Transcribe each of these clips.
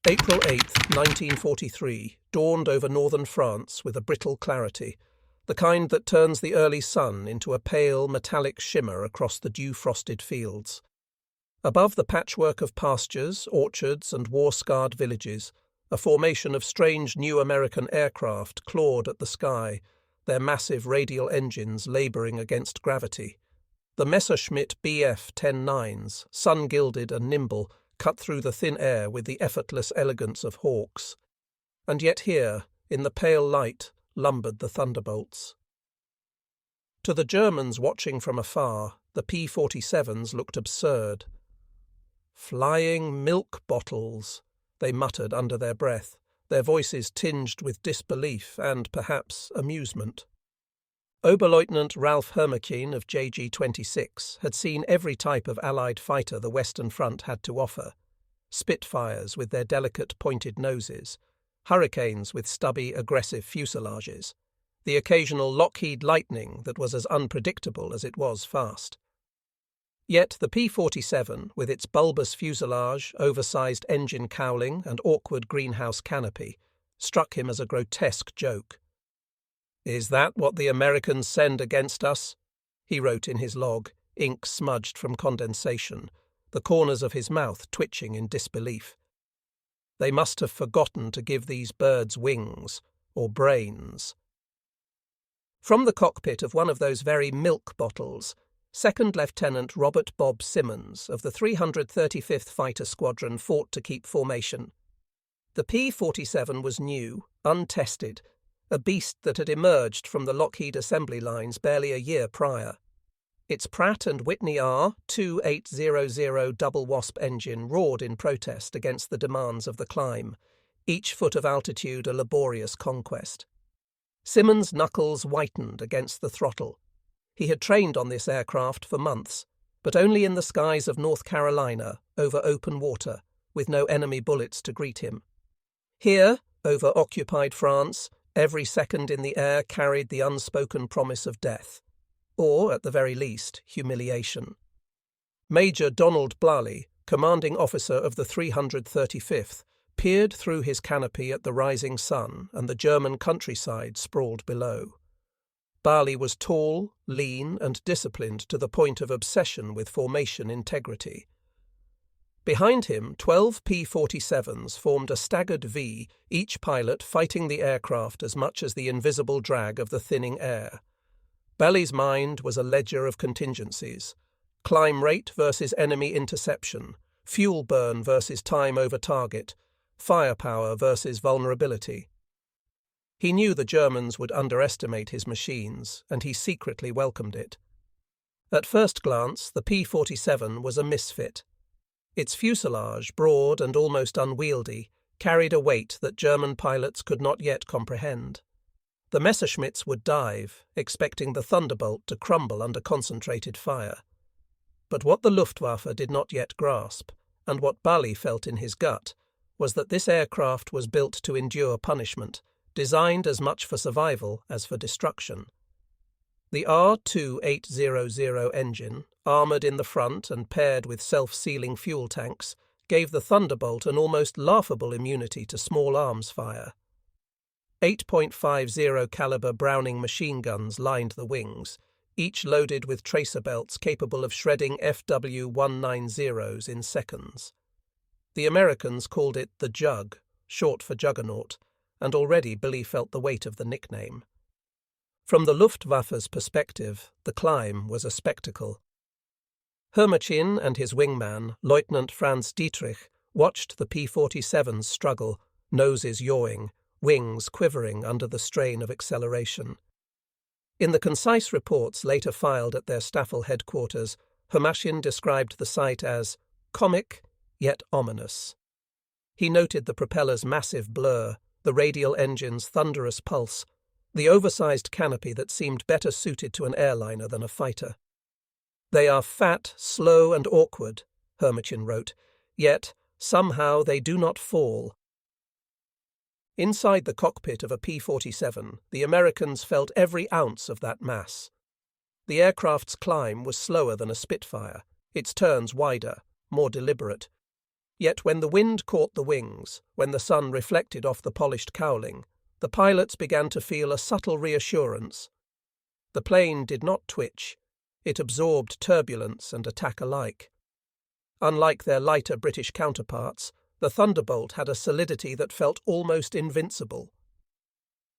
April 8, 1943, dawned over northern France with a brittle clarity, the kind that turns the early sun into a pale metallic shimmer across the dew-frosted fields. Above the patchwork of pastures, orchards, and war-scarred villages, a formation of strange new American aircraft clawed at the sky, their massive radial engines labouring against gravity. The Messerschmitt Bf-10-9s, sun-gilded and nimble, cut through the thin air with the effortless elegance of hawks. And yet here, in the pale light, lumbered the Thunderbolts. To the Germans watching from afar, the P-47s looked absurd. "Flying milk bottles," they muttered under their breath, their voices tinged with disbelief and, perhaps, amusement. Oberleutnant Ralph Hermachine of JG-26 had seen every type of Allied fighter the Western Front had to offer: Spitfires with their delicate pointed noses, Hurricanes with stubby, aggressive fuselages, the occasional Lockheed Lightning that was as unpredictable as it was fast. Yet the P-47, with its bulbous fuselage, oversized engine cowling, and awkward greenhouse canopy, struck him as a grotesque joke. "Is that what the Americans send against us?" he wrote in his log, ink smudged from condensation, the corners of his mouth twitching in disbelief. They must have forgotten to give these birds wings, or brains. From the cockpit of one of those very milk bottles, Second Lieutenant Robert Bob Simmons of the 335th Fighter Squadron fought to keep formation. The P-47 was new, untested, a beast that had emerged from the Lockheed assembly lines barely a year prior. Its Pratt Whitney R-2800 double wasp engine roared in protest against the demands of the climb, each foot of altitude a laborious conquest. Simmons' knuckles whitened against the throttle. He had trained on this aircraft for months, but only in the skies of North Carolina, over open water, with no enemy bullets to greet him. Here, over occupied France, every second in the air carried the unspoken promise of death, or, at the very least, humiliation. Major Donald Blarley, commanding officer of the 335th, peered through his canopy at the rising sun and the German countryside sprawled below. Blarley was tall, lean, and disciplined to the point of obsession with formation integrity. Behind him, 12 P-47s formed a staggered V, each pilot fighting the aircraft as much as the invisible drag of the thinning air. Blarley's mind was a ledger of contingencies: climb rate versus enemy interception, fuel burn versus time over target, firepower versus vulnerability. He knew the Germans would underestimate his machines, and he secretly welcomed it. At first glance, the P-47 was a misfit. Its fuselage, broad and almost unwieldy, carried a weight that German pilots could not yet comprehend. The Messerschmitts would dive, expecting the Thunderbolt to crumble under concentrated fire. But what the Luftwaffe did not yet grasp, and what Blarley felt in his gut, was that this aircraft was built to endure punishment, designed as much for survival as for destruction. The R-2800 engine, armoured in the front and paired with self-sealing fuel tanks, gave the Thunderbolt an almost laughable immunity to small arms fire. 8.50 caliber Browning machine guns lined the wings, each loaded with tracer belts capable of shredding FW-190s in seconds. The Americans called it the Jug, short for Juggernaut, and already Billy felt the weight of the nickname. From the Luftwaffe's perspective, the climb was a spectacle. Hermachine and his wingman, Lieutenant Franz Dietrich, watched the P-47's struggle, noses yawing, wings quivering under the strain of acceleration. In the concise reports later filed at their Staffel headquarters, Hermachine described the sight as comic, yet ominous. He noted the propeller's massive blur, the radial engine's thunderous pulse, the oversized canopy that seemed better suited to an airliner than a fighter. "They are fat, slow, and awkward," Hermachine wrote, "yet somehow they do not fall." Inside the cockpit of a P-47, the Americans felt every ounce of that mass. The aircraft's climb was slower than a Spitfire, its turns wider, more deliberate. Yet when the wind caught the wings, when the sun reflected off the polished cowling, the pilots began to feel a subtle reassurance. The plane did not twitch. It absorbed turbulence and attack alike. Unlike their lighter British counterparts, the Thunderbolt had a solidity that felt almost invincible.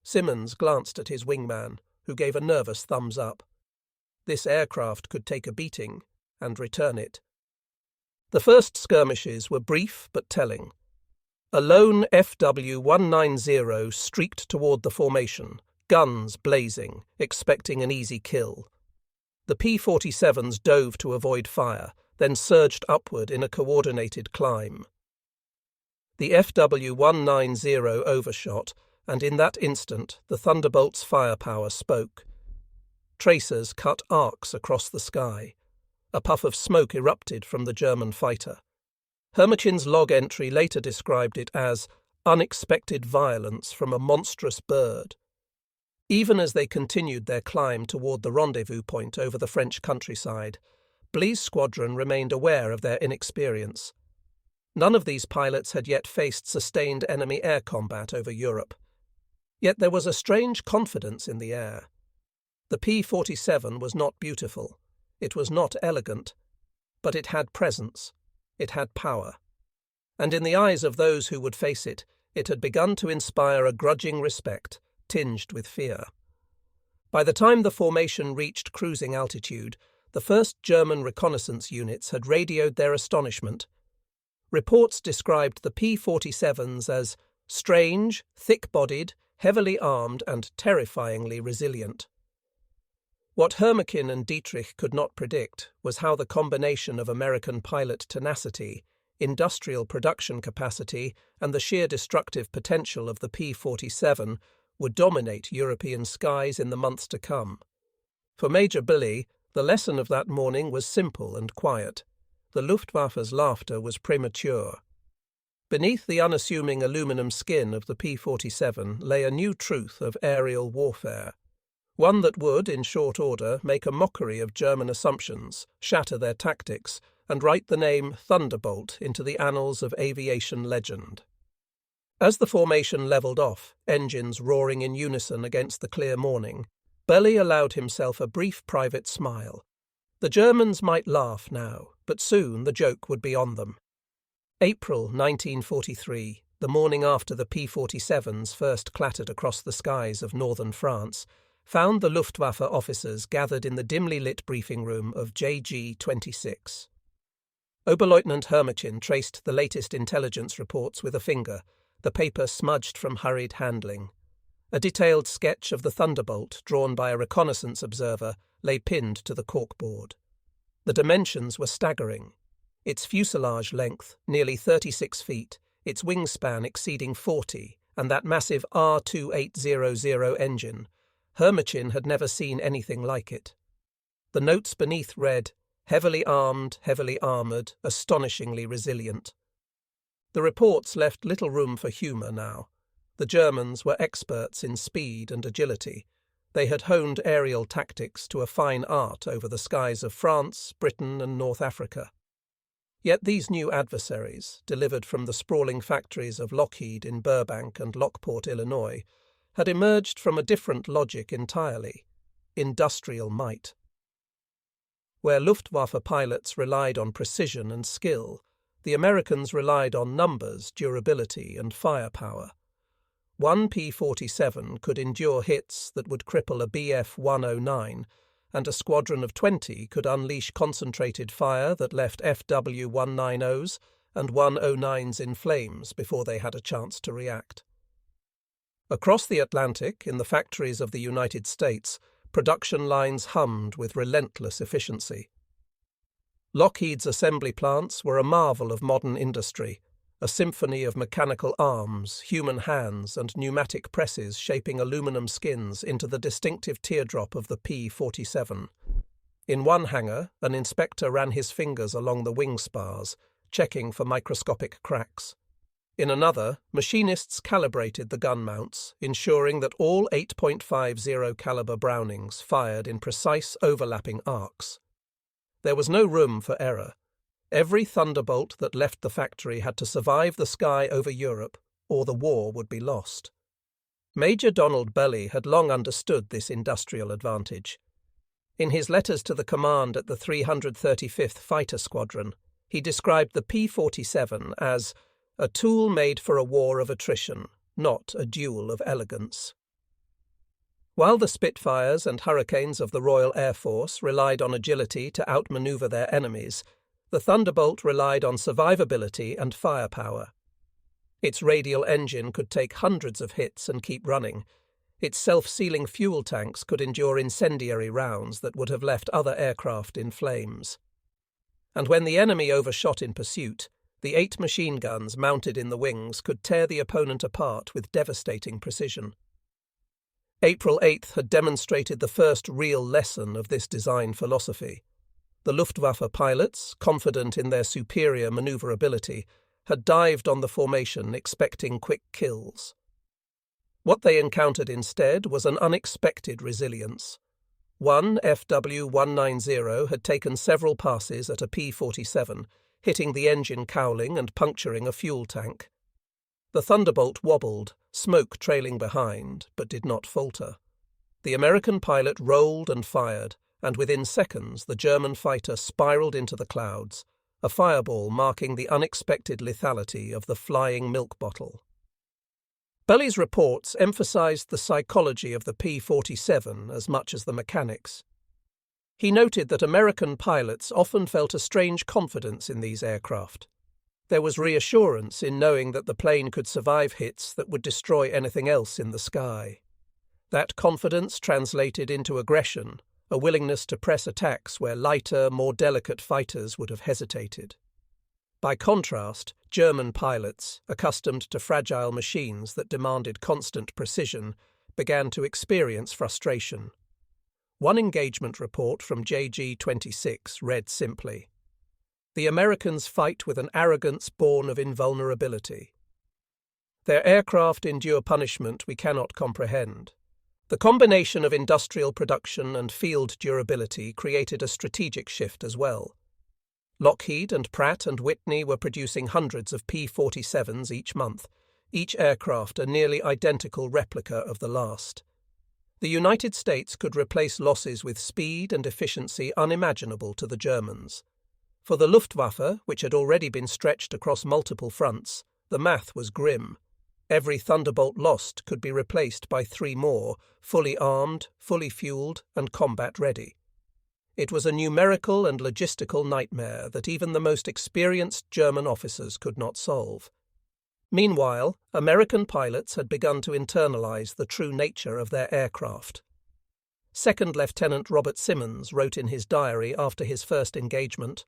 Simmons glanced at his wingman, who gave a nervous thumbs up. This aircraft could take a beating and return it. The first skirmishes were brief but telling. A lone FW-190 streaked toward the formation, guns blazing, expecting an easy kill. The P-47s dove to avoid fire, then surged upward in a coordinated climb. The FW-190 overshot, and in that instant the Thunderbolt's firepower spoke. Tracers cut arcs across the sky. A puff of smoke erupted from the German fighter. Hermochin's log entry later described it as unexpected violence from a monstrous bird. Even as they continued their climb toward the rendezvous point over the French countryside, Blee's squadron remained aware of their inexperience. None of these pilots had yet faced sustained enemy air combat over Europe. Yet there was a strange confidence in the air. The P-47 was not beautiful. It was not elegant. But it had presence. It had power. And in the eyes of those who would face it, it had begun to inspire a grudging respect, tinged with fear. By the time the formation reached cruising altitude, the first German reconnaissance units had radioed their astonishment. Reports described the P-47s as strange, thick-bodied, heavily armed and terrifyingly resilient. What Hermochin and Dietrich could not predict was how the combination of American pilot tenacity, industrial production capacity, and the sheer destructive potential of the P-47 would dominate European skies in the months to come. For Major Blee, the lesson of that morning was simple and quiet. The Luftwaffe's laughter was premature. Beneath the unassuming aluminum skin of the P-47 lay a new truth of aerial warfare. One that would, in short order, make a mockery of German assumptions, shatter their tactics, and write the name Thunderbolt into the annals of aviation legend. As the formation levelled off, engines roaring in unison against the clear morning, Blee allowed himself a brief private smile. The Germans might laugh now, but soon the joke would be on them. April 1943, the morning after the P-47s first clattered across the skies of northern France, found the Luftwaffe officers gathered in the dimly lit briefing room of JG-26. Oberleutnant Hermochin traced the latest intelligence reports with a finger, the paper smudged from hurried handling. A detailed sketch of the Thunderbolt, drawn by a reconnaissance observer, lay pinned to the corkboard. The dimensions were staggering. Its fuselage length, nearly 36 feet, its wingspan exceeding 40, and that massive R-2800 engine. Hermochin had never seen anything like it. The notes beneath read, "Heavily armed, heavily armoured, astonishingly resilient." The reports left little room for humour now. The Germans were experts in speed and agility. They had honed aerial tactics to a fine art over the skies of France, Britain, and North Africa. Yet these new adversaries, delivered from the sprawling factories of Lockheed in Burbank and Lockport, Illinois, had emerged from a different logic entirely: industrial might. Where Luftwaffe pilots relied on precision and skill, the Americans relied on numbers, durability, and firepower. One P-47 could endure hits that would cripple a Bf-109, and a squadron of 20 could unleash concentrated fire that left FW-190s and 109s in flames before they had a chance to react. Across the Atlantic, in the factories of the United States, production lines hummed with relentless efficiency. Lockheed's assembly plants were a marvel of modern industry, a symphony of mechanical arms, human hands, and pneumatic presses shaping aluminum skins into the distinctive teardrop of the P-47. In one hangar, an inspector ran his fingers along the wing spars, checking for microscopic cracks. In another, machinists calibrated the gun mounts, ensuring that all 8.50 caliber Brownings fired in precise overlapping arcs. There was no room for error. Every Thunderbolt that left the factory had to survive the sky over Europe, or the war would be lost. Major Donald Belly had long understood this industrial advantage. In his letters to the command at the 335th Fighter Squadron, he described the P-47 as a tool made for a war of attrition, not a duel of elegance. While the Spitfires and Hurricanes of the Royal Air Force relied on agility to outmaneuver their enemies, the Thunderbolt relied on survivability and firepower. Its radial engine could take hundreds of hits and keep running. Its self-sealing fuel tanks could endure incendiary rounds that would have left other aircraft in flames. And when the enemy overshot in pursuit, the 8 machine guns mounted in the wings could tear the opponent apart with devastating precision. April 8th had demonstrated the first real lesson of this design philosophy. The Luftwaffe pilots, confident in their superior maneuverability, had dived on the formation expecting quick kills. What they encountered instead was an unexpected resilience. One FW-190 had taken several passes at a P-47, hitting the engine cowling and puncturing a fuel tank. The Thunderbolt wobbled, smoke trailing behind, but did not falter. The American pilot rolled and fired, and within seconds the German fighter spiraled into the clouds, a fireball marking the unexpected lethality of the flying milk bottle. Belly's reports emphasized the psychology of the P-47 as much as the mechanics. He noted that American pilots often felt a strange confidence in these aircraft. There was reassurance in knowing that the plane could survive hits that would destroy anything else in the sky. That confidence translated into aggression, a willingness to press attacks where lighter, more delicate fighters would have hesitated. By contrast, German pilots, accustomed to fragile machines that demanded constant precision, began to experience frustration. One engagement report from JG-26 read simply, "The Americans fight with an arrogance born of invulnerability. Their aircraft endure punishment we cannot comprehend. The combination of industrial production and field durability created a strategic shift as well. Lockheed and Pratt and Whitney were producing hundreds of P-47s each month, each aircraft a nearly identical replica of the last. The United States could replace losses with speed and efficiency unimaginable to the Germans. For the Luftwaffe, which had already been stretched across multiple fronts, the math was grim. Every Thunderbolt lost could be replaced by 3 more, fully armed, fully fueled, and combat-ready. It was a numerical and logistical nightmare that even the most experienced German officers could not solve. Meanwhile, American pilots had begun to internalize the true nature of their aircraft. Second Lieutenant Robert Simmons wrote in his diary after his first engagement,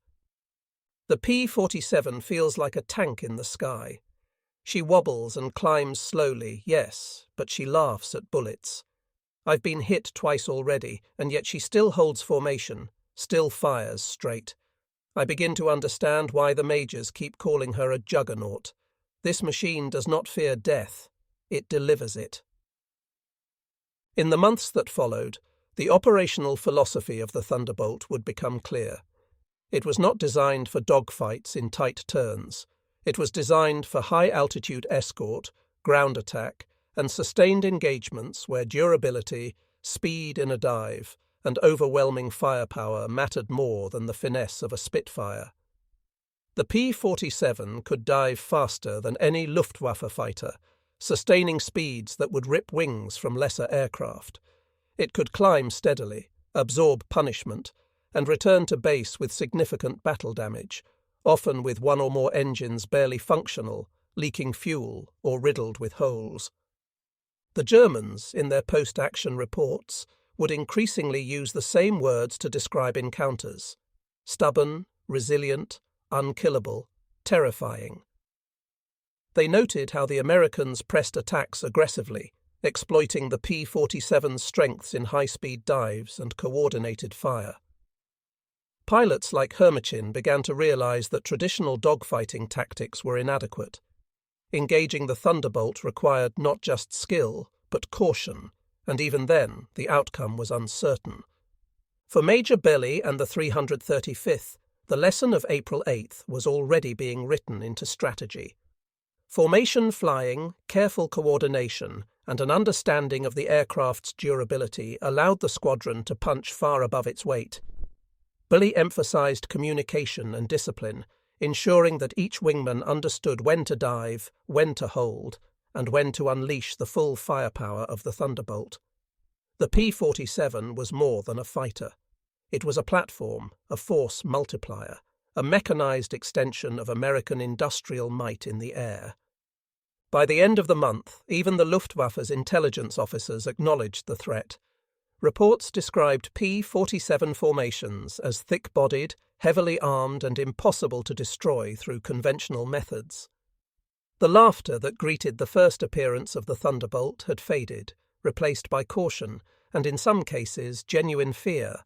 "The P-47 feels like a tank in the sky. She wobbles and climbs slowly, yes, but she laughs at bullets. I've been hit twice already, and yet she still holds formation, still fires straight. I begin to understand why the majors keep calling her a juggernaut. This machine does not fear death, it delivers it." In the months that followed, the operational philosophy of the Thunderbolt would become clear. It was not designed for dogfights in tight turns. It was designed for high-altitude escort, ground attack, and sustained engagements where durability, speed in a dive, and overwhelming firepower mattered more than the finesse of a Spitfire. The P-47 could dive faster than any Luftwaffe fighter, sustaining speeds that would rip wings from lesser aircraft. It could climb steadily, absorb punishment, and return to base with significant battle damage, often with 1 or more engines barely functional, leaking fuel, or riddled with holes. The Germans, in their post-action reports, would increasingly use the same words to describe encounters: stubborn, resilient, unkillable, terrifying. They noted how the Americans pressed attacks aggressively, exploiting the P-47's strengths in high-speed dives and coordinated fire. Pilots like Hermichin began to realize that traditional dogfighting tactics were inadequate. Engaging the Thunderbolt required not just skill, but caution, and even then the outcome was uncertain. For Major Belly and the 335th, The lesson of April 8th was already being written into strategy. Formation flying, careful coordination, and an understanding of the aircraft's durability allowed the squadron to punch far above its weight. Bully emphasized communication and discipline, ensuring that each wingman understood when to dive, when to hold, and when to unleash the full firepower of the Thunderbolt. The P-47 was more than a fighter. It was a platform, a force multiplier, a mechanized extension of American industrial might in the air. By the end of the month, even the Luftwaffe's intelligence officers acknowledged the threat. Reports described P-47 formations as thick-bodied, heavily armed and impossible to destroy through conventional methods. The laughter that greeted the first appearance of the Thunderbolt had faded, replaced by caution, and in some cases genuine fear.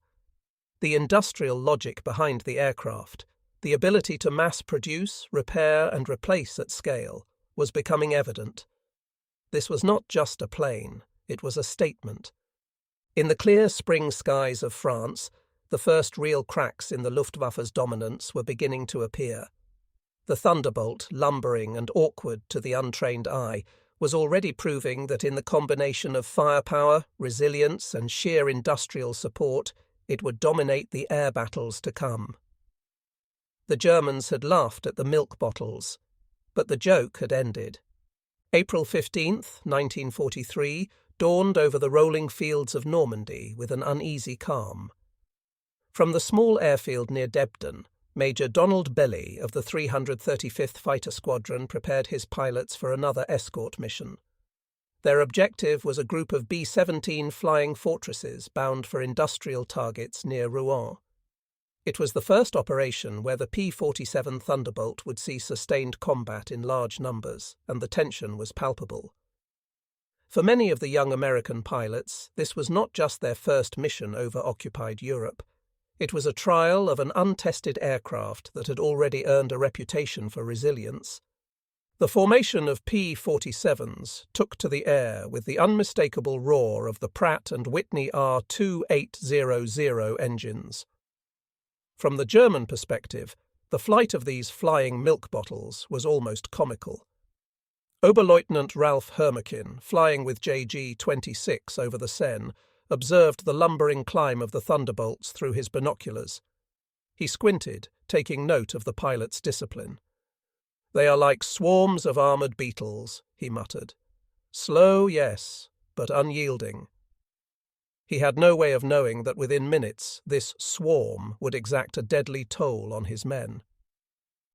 The industrial logic behind the aircraft, the ability to mass-produce, repair and replace at scale, was becoming evident. This was not just a plane, it was a statement. In the clear spring skies of France, the first real cracks in the Luftwaffe's dominance were beginning to appear. The Thunderbolt, lumbering and awkward to the untrained eye, was already proving that in the combination of firepower, resilience and sheer industrial support, it would dominate the air battles to come. The Germans had laughed at the milk bottles, but the joke had ended. April 15th, 1943, dawned over the rolling fields of Normandy with an uneasy calm. From the small airfield near Debden, Major Donald Belly of the 335th Fighter Squadron prepared his pilots for another escort mission. Their objective was a group of B-17 flying fortresses bound for industrial targets near Rouen. It was the first operation where the P-47 Thunderbolt would see sustained combat in large numbers, and the tension was palpable. For many of the young American pilots, this was not just their first mission over occupied Europe. It was a trial of an untested aircraft that had already earned a reputation for resilience. The formation of P-47s took to the air with the unmistakable roar of the Pratt Whitney R-2800 engines. From the German perspective, the flight of these flying milk bottles was almost comical. Oberleutnant Ralph Hermakin, flying with JG-26 over the Seine, observed the lumbering climb of the Thunderbolts through his binoculars. He squinted, taking note of the pilot's discipline. "They are like swarms of armoured beetles," he muttered. "Slow, yes, but unyielding." He had no way of knowing that within minutes this swarm would exact a deadly toll on his men.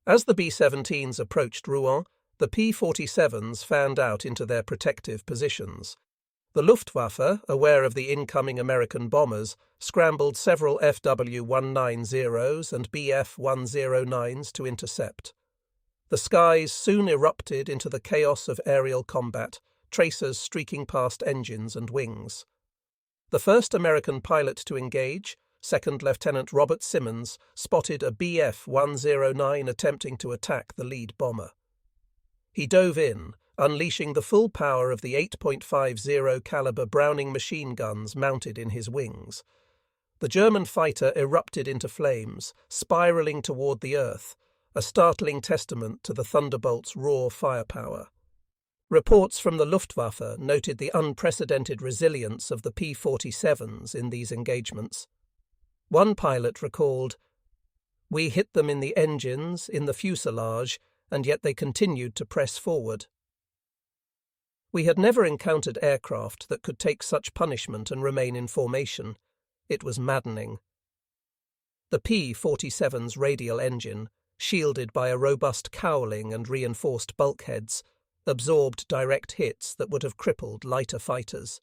As the B-17s approached Rouen, the P-47s fanned out into their protective positions. The Luftwaffe, aware of the incoming American bombers, scrambled several FW-190s and Bf-109s to intercept. The skies soon erupted into the chaos of aerial combat, tracers streaking past engines and wings. The first American pilot to engage, Second Lieutenant Robert Simmons, spotted a Bf-109 attempting to attack the lead bomber. He dove in, unleashing the full power of the 8.50 caliber Browning machine guns mounted in his wings. The German fighter erupted into flames, spiraling toward the earth, a startling testament to the Thunderbolt's raw firepower. Reports from the Luftwaffe noted the unprecedented resilience of the P-47s in these engagements. One pilot recalled, "We hit them in the engines, in the fuselage, and yet they continued to press forward." We had never encountered aircraft that could take such punishment and remain in formation. It was maddening. The P-47's radial engine, shielded by a robust cowling and reinforced bulkheads, absorbed direct hits that would have crippled lighter fighters.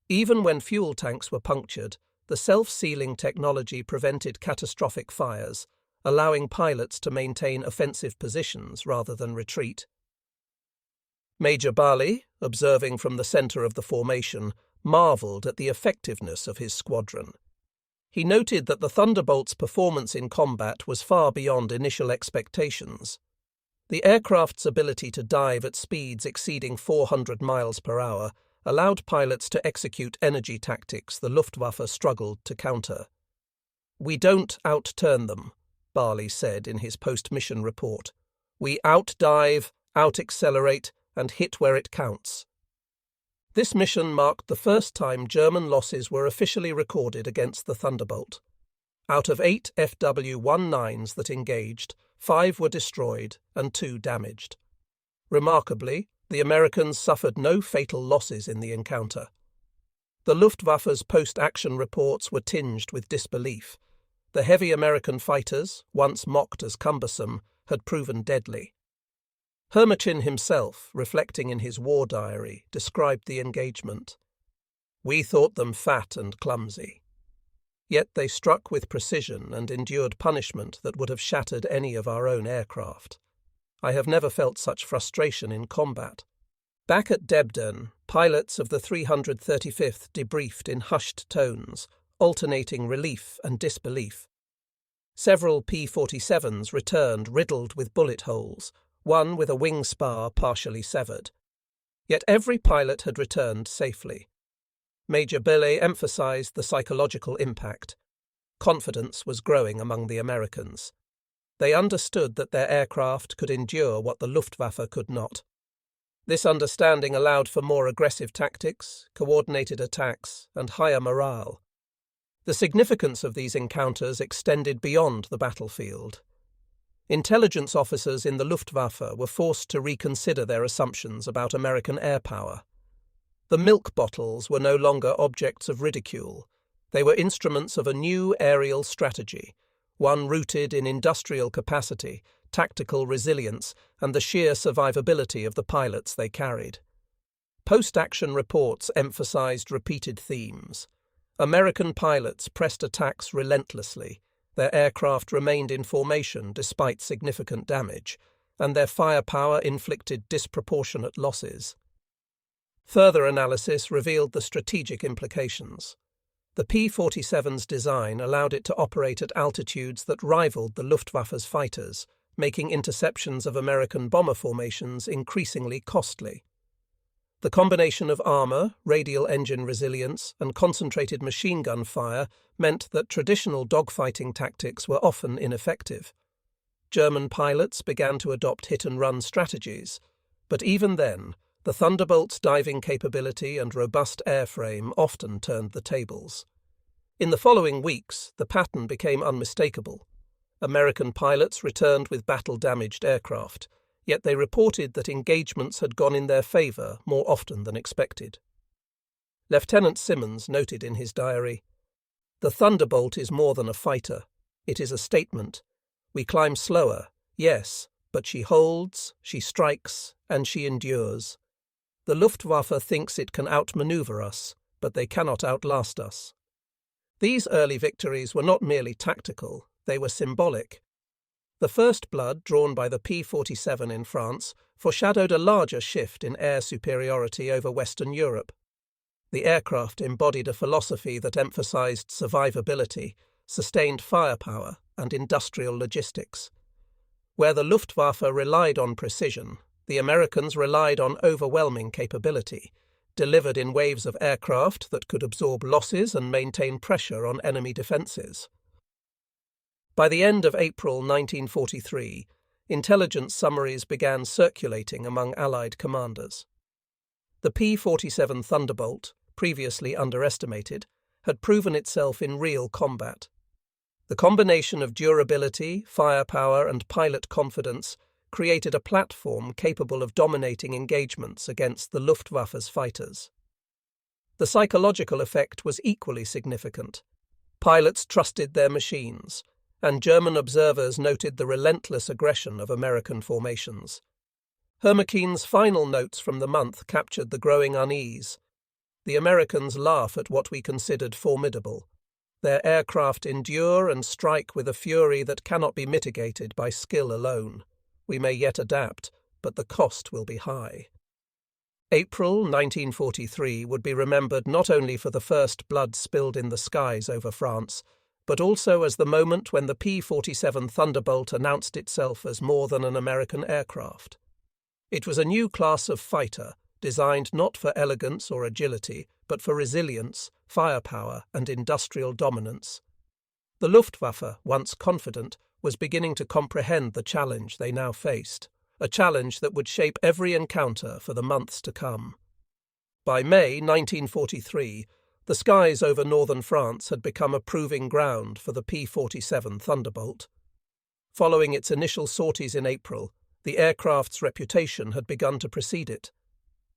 Even when fuel tanks were punctured, the self-sealing technology prevented catastrophic fires, allowing pilots to maintain offensive positions rather than retreat. Major Bali, observing from the centre of the formation, marvelled at the effectiveness of his squadron. He noted that the Thunderbolt's performance in combat was far beyond initial expectations. The aircraft's ability to dive at speeds exceeding 400 miles per hour allowed pilots to execute energy tactics the Luftwaffe struggled to counter. "We don't outturn them," Barley said in his post-mission report. "We outdive, out-accelerate, and hit where it counts." This mission marked the first time German losses were officially recorded against the Thunderbolt. Out of 8 FW-19s that engaged, 5 were destroyed and 2 damaged. Remarkably, the Americans suffered no fatal losses in the encounter. The Luftwaffe's post-action reports were tinged with disbelief. The heavy American fighters, once mocked as cumbersome, had proven deadly. Hermochin himself, reflecting in his war diary, described the engagement. "We thought them fat and clumsy. Yet they struck with precision and endured punishment that would have shattered any of our own aircraft. I have never felt such frustration in combat." Back at Debden, pilots of the 335th debriefed in hushed tones, alternating relief and disbelief. Several P-47s returned riddled with bullet holes, one with a wing spar partially severed. Yet every pilot had returned safely. Major Bellet emphasized the psychological impact. Confidence was growing among the Americans. They understood that their aircraft could endure what the Luftwaffe could not. This understanding allowed for more aggressive tactics, coordinated attacks, and higher morale. The significance of these encounters extended beyond the battlefield. Intelligence officers in the Luftwaffe were forced to reconsider their assumptions about American air power. The milk bottles were no longer objects of ridicule. They were instruments of a new aerial strategy, one rooted in industrial capacity, tactical resilience, and the sheer survivability of the pilots they carried. Post-action reports emphasized repeated themes. American pilots pressed attacks relentlessly. Their aircraft remained in formation despite significant damage, and their firepower inflicted disproportionate losses. Further analysis revealed the strategic implications. The P-47's design allowed it to operate at altitudes that rivaled the Luftwaffe's fighters, making interceptions of American bomber formations increasingly costly. The combination of armor, radial engine resilience, and concentrated machine gun fire meant that traditional dogfighting tactics were often ineffective. German pilots began to adopt hit-and-run strategies, but even then, the Thunderbolt's diving capability and robust airframe often turned the tables. In the following weeks, the pattern became unmistakable. American pilots returned with battle-damaged aircraft, yet they reported that engagements had gone in their favor more often than expected. Lieutenant Simmons noted in his diary, "The Thunderbolt is more than a fighter. It is a statement. We climb slower, yes, but she holds, she strikes, and she endures. The Luftwaffe thinks it can outmaneuver us, but they cannot outlast us." These early victories were not merely tactical, they were symbolic. The first blood drawn by the P-47 in France foreshadowed a larger shift in air superiority over Western Europe. The aircraft embodied a philosophy that emphasized survivability, sustained firepower, and industrial logistics. Where the Luftwaffe relied on precision, the Americans relied on overwhelming capability, delivered in waves of aircraft that could absorb losses and maintain pressure on enemy defenses. By the end of April 1943, intelligence summaries began circulating among Allied commanders. The P-47 Thunderbolt, previously underestimated, had proven itself in real combat. The combination of durability, firepower, and pilot confidence created a platform capable of dominating engagements against the Luftwaffe's fighters. The psychological effect was equally significant. Pilots trusted their machines, and German observers noted the relentless aggression of American formations. Hermochin's final notes from the month captured the growing unease. The Americans laugh at what we considered formidable. Their aircraft endure and strike with a fury that cannot be mitigated by skill alone. We may yet adapt, but the cost will be high. April 1943 would be remembered not only for the first blood spilled in the skies over France, but also as the moment when the P-47 Thunderbolt announced itself as more than an American aircraft. It was a new class of fighter, designed not for elegance or agility, but for resilience, firepower, and industrial dominance. The Luftwaffe, once confident, was beginning to comprehend the challenge they now faced, a challenge that would shape every encounter for the months to come. By May 1943, the skies over northern France had become a proving ground for the P-47 Thunderbolt. Following its initial sorties in April, the aircraft's reputation had begun to precede it.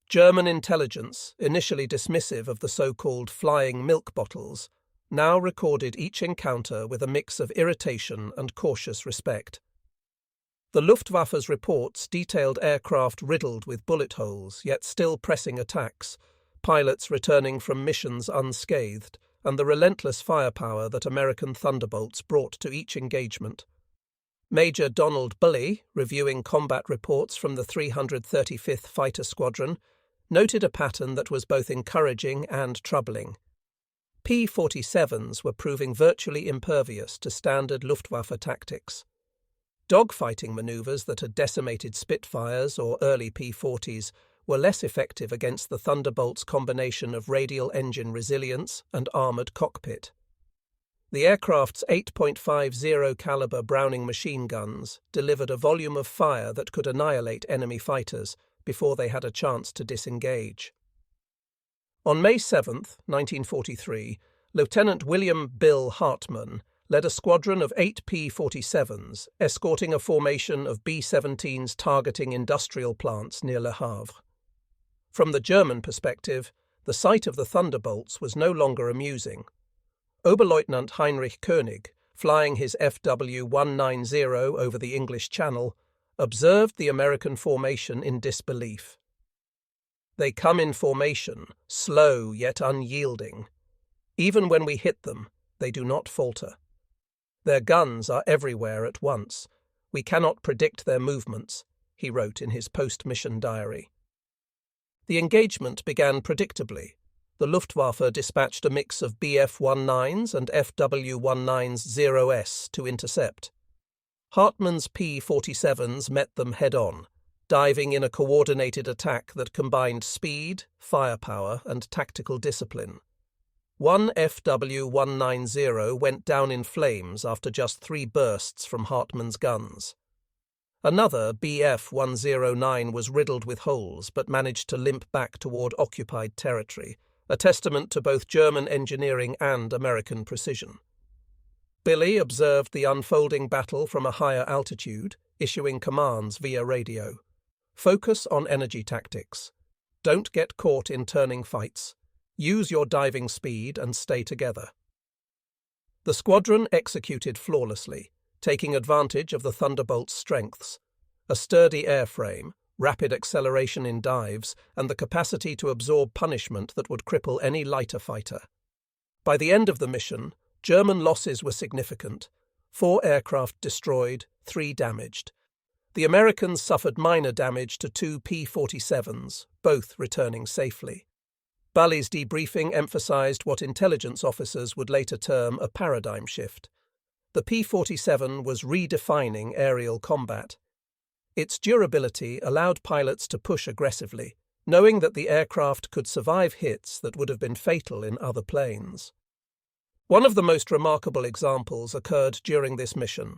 German intelligence, initially dismissive of the so-called flying milk bottles, now recorded each encounter with a mix of irritation and cautious respect. The Luftwaffe's reports detailed aircraft riddled with bullet holes, yet still pressing attacks, pilots returning from missions unscathed, and the relentless firepower that American Thunderbolts brought to each engagement. Major Donald Bully, reviewing combat reports from the 335th Fighter Squadron, noted a pattern that was both encouraging and troubling. P-47s were proving virtually impervious to standard Luftwaffe tactics. Dogfighting maneuvers that had decimated Spitfires or early P-40s were less effective against the Thunderbolt's combination of radial engine resilience and armoured cockpit. The aircraft's 8.50 caliber Browning machine guns delivered a volume of fire that could annihilate enemy fighters before they had a chance to disengage. On May 7, 1943, Lieutenant William Bill Hartmann led a squadron of 8 P-47s, escorting a formation of B-17s targeting industrial plants near Le Havre. From the German perspective, the sight of the Thunderbolts was no longer amusing. Oberleutnant Heinrich König, flying his FW-190 over the English Channel, observed the American formation in disbelief. They come in formation, slow yet unyielding. Even when we hit them, they do not falter. Their guns are everywhere at once. We cannot predict their movements, he wrote in his post-mission diary. The engagement began predictably. The Luftwaffe dispatched a mix of Bf-19s and FW-190s to intercept. Hartmann's P-47s met them head-on, diving in a coordinated attack that combined speed, firepower, and tactical discipline. One FW-190 went down in flames after just 3 bursts from Hartmann's guns. Another Bf-109 was riddled with holes but managed to limp back toward occupied territory, a testament to both German engineering and American precision. Billy observed the unfolding battle from a higher altitude, issuing commands via radio. Focus on energy tactics. Don't get caught in turning fights. Use your diving speed and stay together. The squadron executed flawlessly, taking advantage of the Thunderbolt's strengths: a sturdy airframe, rapid acceleration in dives, and the capacity to absorb punishment that would cripple any lighter fighter. By the end of the mission, German losses were significant: 4 aircraft destroyed, 3 damaged. The Americans suffered minor damage to 2 P-47s, both returning safely. Bully's debriefing emphasized what intelligence officers would later term a paradigm shift. The P-47 was redefining aerial combat. Its durability allowed pilots to push aggressively, knowing that the aircraft could survive hits that would have been fatal in other planes. One of the most remarkable examples occurred during this mission.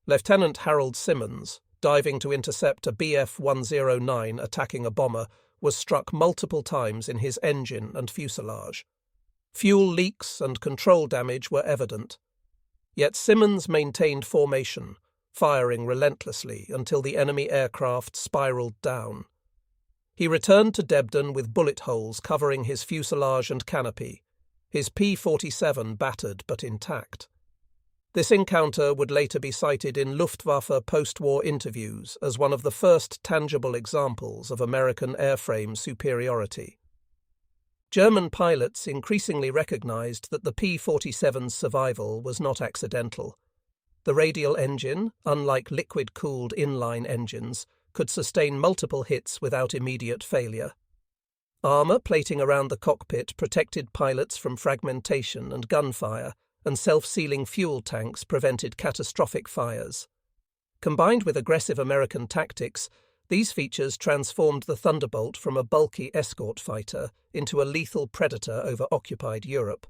Lieutenant Harold Simmons, diving to intercept a Bf-109 attacking a bomber, was struck multiple times in his engine and fuselage. Fuel leaks and control damage were evident. Yet Simmons maintained formation, firing relentlessly until the enemy aircraft spiraled down. He returned to Debden with bullet holes covering his fuselage and canopy, his P-47 battered but intact. This encounter would later be cited in Luftwaffe post-war interviews as one of the first tangible examples of American airframe superiority. German pilots increasingly recognized that the P-47's survival was not accidental. The radial engine, unlike liquid-cooled inline engines, could sustain multiple hits without immediate failure. Armor plating around the cockpit protected pilots from fragmentation and gunfire, and self-sealing fuel tanks prevented catastrophic fires. Combined with aggressive American tactics, these features transformed the Thunderbolt from a bulky escort fighter into a lethal predator over occupied Europe.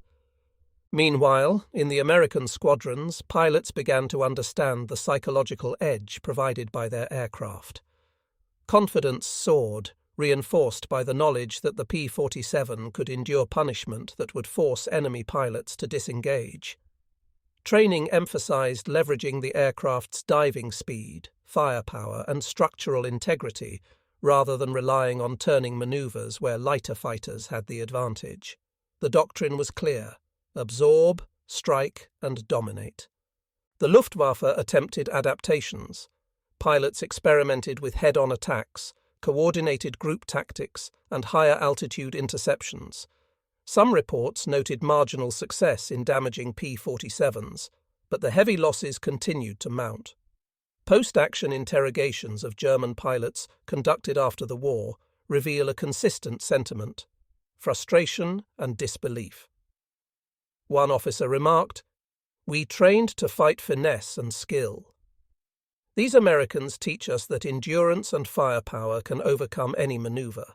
Meanwhile, in the American squadrons, pilots began to understand the psychological edge provided by their aircraft. Confidence soared, reinforced by the knowledge that the P-47 could endure punishment that would force enemy pilots to disengage. Training emphasized leveraging the aircraft's diving speed, firepower, and structural integrity, rather than relying on turning maneuvers where lighter fighters had the advantage. The doctrine was clear: absorb, strike, and dominate. The Luftwaffe attempted adaptations. Pilots experimented with head-on attacks, coordinated group tactics, and higher-altitude interceptions. Some reports noted marginal success in damaging P-47s, but the heavy losses continued to mount. Post-action interrogations of German pilots conducted after the war reveal a consistent sentiment: frustration and disbelief. One officer remarked, "We trained to fight finesse and skill." These Americans teach us that endurance and firepower can overcome any maneuver.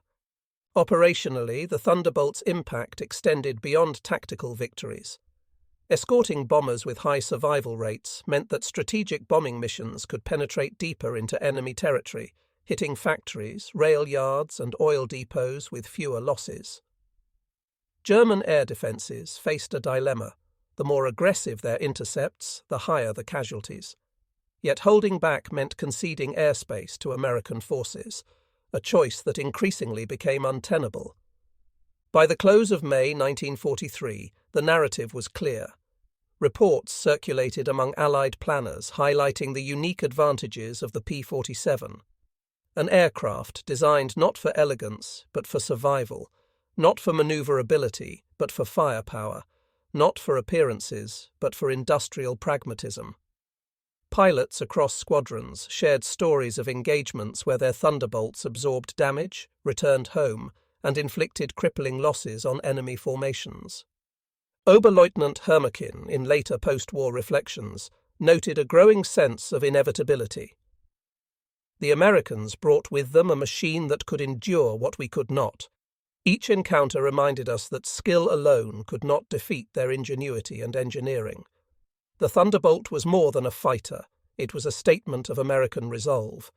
Operationally, the Thunderbolt's impact extended beyond tactical victories. Escorting bombers with high survival rates meant that strategic bombing missions could penetrate deeper into enemy territory, hitting factories, rail yards, and oil depots with fewer losses. German air defences faced a dilemma: the more aggressive their intercepts, the higher the casualties. Yet holding back meant conceding airspace to American forces, a choice that increasingly became untenable. By the close of May 1943, the narrative was clear. Reports circulated among Allied planners highlighting the unique advantages of the P-47, an aircraft designed not for elegance but for survival, not for maneuverability but for firepower, not for appearances but for industrial pragmatism. Pilots across squadrons shared stories of engagements where their Thunderbolts absorbed damage, returned home, and inflicted crippling losses on enemy formations. Oberleutnant Hermakin, in later post-war reflections, noted a growing sense of inevitability. The Americans brought with them a machine that could endure what we could not. Each encounter reminded us that skill alone could not defeat their ingenuity and engineering. The Thunderbolt was more than a fighter, it was a statement of American resolve.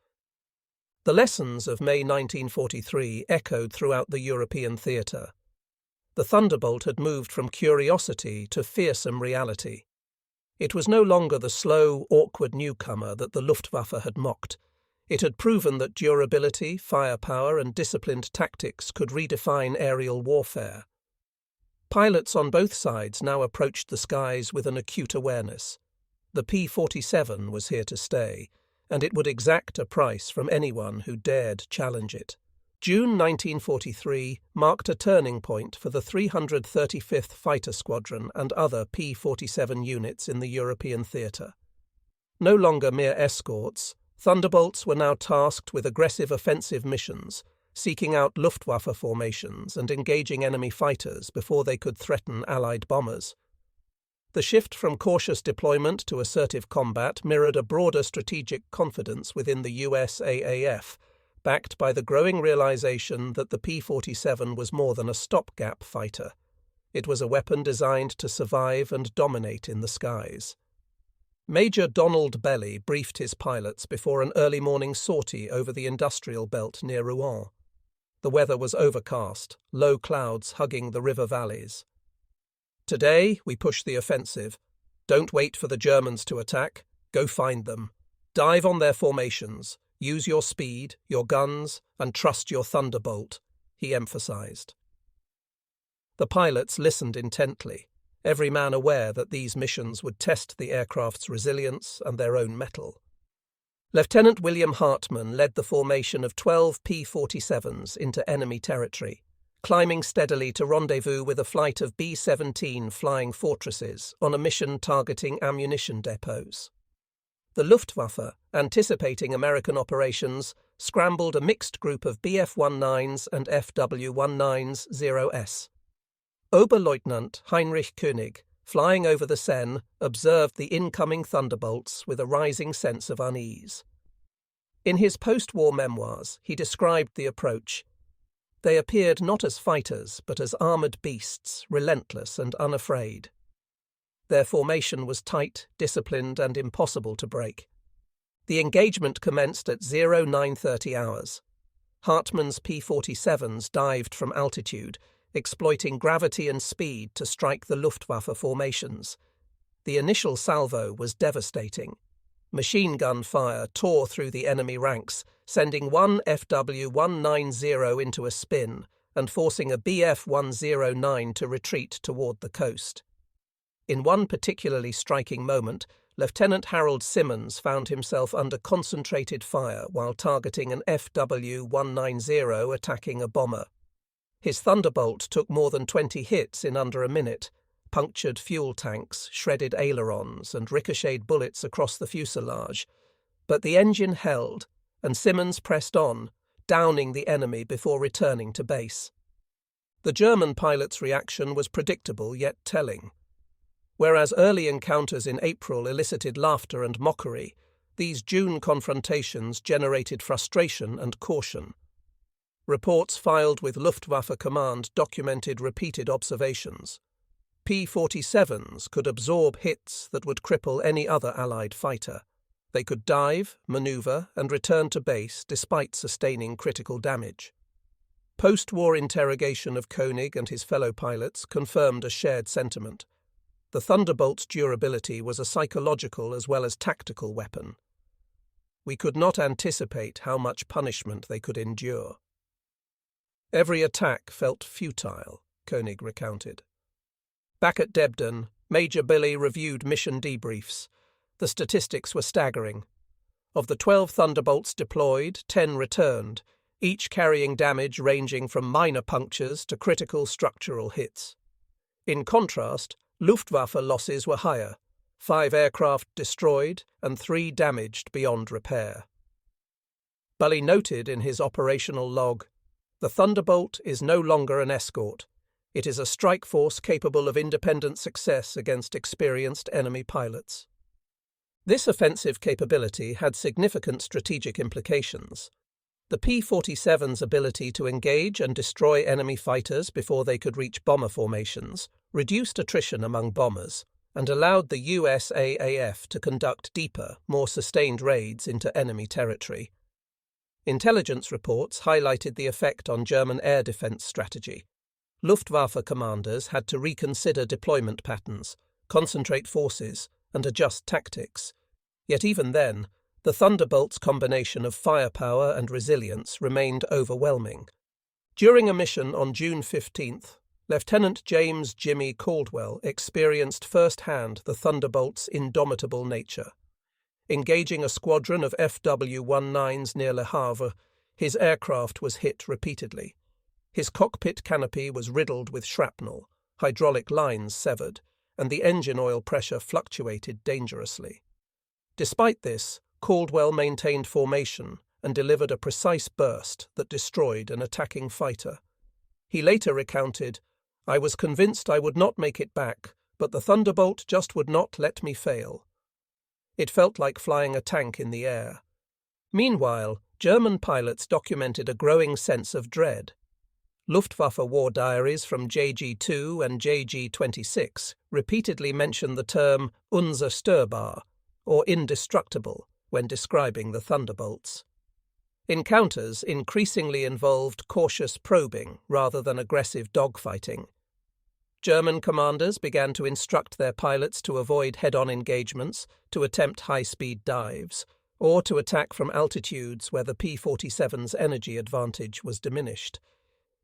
The lessons of May 1943 echoed throughout the European theatre. The Thunderbolt had moved from curiosity to fearsome reality. It was no longer the slow, awkward newcomer that the Luftwaffe had mocked. It had proven that durability, firepower, and disciplined tactics could redefine aerial warfare. Pilots on both sides now approached the skies with an acute awareness. The P-47 was here to stay, and it would exact a price from anyone who dared challenge it. June 1943 marked a turning point for the 335th Fighter Squadron and other P-47 units in the European theatre. No longer mere escorts, Thunderbolts were now tasked with aggressive offensive missions, seeking out Luftwaffe formations and engaging enemy fighters before they could threaten Allied bombers. The shift from cautious deployment to assertive combat mirrored a broader strategic confidence within the US AAF, backed by the growing realization that the P-47 was more than a stopgap fighter. It was a weapon designed to survive and dominate in the skies. Major Donald Belly briefed his pilots before an early morning sortie over the industrial belt near Rouen. The weather was overcast, low clouds hugging the river valleys. "Today, we push the offensive. Don't wait for the Germans to attack. Go find them. Dive on their formations. Use your speed, your guns, and trust your Thunderbolt," he emphasized. The pilots listened intently, every man aware that these missions would test the aircraft's resilience and their own mettle. Lieutenant William Hartmann led the formation of 12 P-47s into enemy territory, climbing steadily to rendezvous with a flight of B-17 Flying Fortresses on a mission targeting ammunition depots. The Luftwaffe, anticipating American operations, scrambled a mixed group of Bf-19s and FW-19s 0S. Oberleutnant Heinrich König, flying over the Seine, observed the incoming Thunderbolts with a rising sense of unease. In his post-war memoirs, he described the approach. They appeared not as fighters, but as armoured beasts, relentless and unafraid. Their formation was tight, disciplined, and impossible to break. The engagement commenced at 0930 hours. Hartmann's P-47s dived from altitude, exploiting gravity and speed to strike the Luftwaffe formations. The initial salvo was devastating. Machine gun fire tore through the enemy ranks, sending one FW-190 into a spin and forcing a Bf-109 to retreat toward the coast. In one particularly striking moment, Lieutenant Harold Simmons found himself under concentrated fire while targeting an FW-190 attacking a bomber. His Thunderbolt took more than 20 hits in under a minute, punctured fuel tanks, shredded ailerons, and ricocheted bullets across the fuselage. But the engine held, and Simmons pressed on, downing the enemy before returning to base. The German pilot's reaction was predictable yet telling. Whereas early encounters in April elicited laughter and mockery, these June confrontations generated frustration and caution. Reports filed with Luftwaffe Command documented repeated observations. P-47s could absorb hits that would cripple any other Allied fighter. They could dive, maneuver, and return to base despite sustaining critical damage. Post-war interrogation of Koenig and his fellow pilots confirmed a shared sentiment. The Thunderbolt's durability was a psychological as well as tactical weapon. We could not anticipate how much punishment they could endure. Every attack felt futile, Koenig recounted. Back at Debden, Major Billy reviewed mission debriefs. The statistics were staggering. Of the 12 Thunderbolts deployed, 10 returned, each carrying damage ranging from minor punctures to critical structural hits. In contrast, Luftwaffe losses were higher, 5 aircraft destroyed and 3 damaged beyond repair. Bully noted in his operational log, "The Thunderbolt is no longer an escort. It is a strike force capable of independent success against experienced enemy pilots." This offensive capability had significant strategic implications. The P-47's ability to engage and destroy enemy fighters before they could reach bomber formations reduced attrition among bombers and allowed the USAAF to conduct deeper, more sustained raids into enemy territory. Intelligence reports highlighted the effect on German air defense strategy. Luftwaffe commanders had to reconsider deployment patterns, concentrate forces, and adjust tactics. Yet even then, the Thunderbolt's combination of firepower and resilience remained overwhelming. During a mission on June 15th, Lieutenant James "Jimmy" Caldwell experienced firsthand the Thunderbolt's indomitable nature. Engaging a squadron of FW-19s near Le Havre, his aircraft was hit repeatedly. His cockpit canopy was riddled with shrapnel, hydraulic lines severed, and the engine oil pressure fluctuated dangerously. Despite this, Caldwell maintained formation and delivered a precise burst that destroyed an attacking fighter. He later recounted, "I was convinced I would not make it back, but the Thunderbolt just would not let me fail." It felt like flying a tank in the air. Meanwhile, German pilots documented a growing sense of dread. Luftwaffe war diaries from JG-2 and JG-26 repeatedly mention the term unzerstörbar, or indestructible, when describing the Thunderbolts. Encounters increasingly involved cautious probing rather than aggressive dogfighting. German commanders began to instruct their pilots to avoid head-on engagements, to attempt high-speed dives, or to attack from altitudes where the P-47's energy advantage was diminished.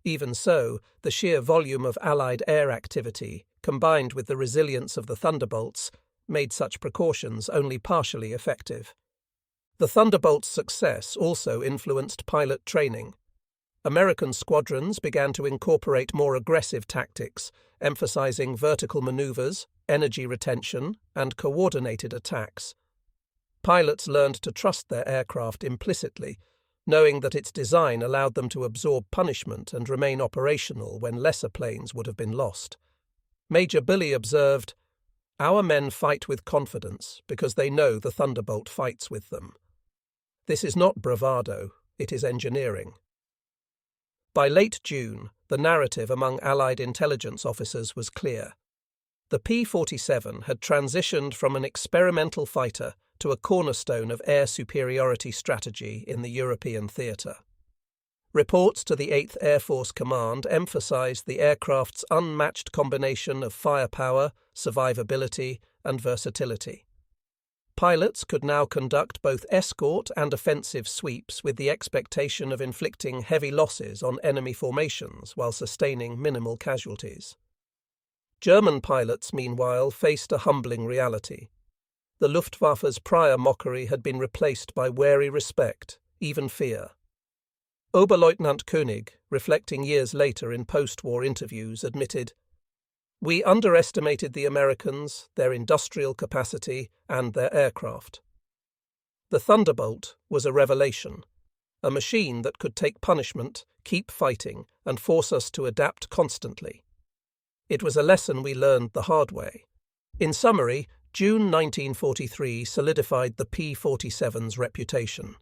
Even so, the sheer volume of Allied air activity, combined with the resilience of the Thunderbolts, made such precautions only partially effective. The Thunderbolt's success also influenced pilot training. American squadrons began to incorporate more aggressive tactics, emphasizing vertical maneuvers, energy retention, and coordinated attacks. Pilots learned to trust their aircraft implicitly, knowing that its design allowed them to absorb punishment and remain operational when lesser planes would have been lost. Major Billy observed, "Our men fight with confidence because they know the Thunderbolt fights with them. This is not bravado, it is engineering." By late June, the narrative among Allied intelligence officers was clear. the P-47 had transitioned from an experimental fighter to a cornerstone of air superiority strategy in the European theatre. Reports to the 8th Air Force Command emphasized the aircraft's unmatched combination of firepower, survivability, and versatility. Pilots could now conduct both escort and offensive sweeps with the expectation of inflicting heavy losses on enemy formations while sustaining minimal casualties. German pilots, meanwhile, faced a humbling reality. The Luftwaffe's prior mockery had been replaced by wary respect, even fear. Oberleutnant König, reflecting years later in post-war interviews, admitted, "We underestimated the Americans, their industrial capacity, and their aircraft. The Thunderbolt was a revelation, a machine that could take punishment, keep fighting, and force us to adapt constantly. It was a lesson we learned the hard way." In summary, June 1943 solidified the P-47's reputation.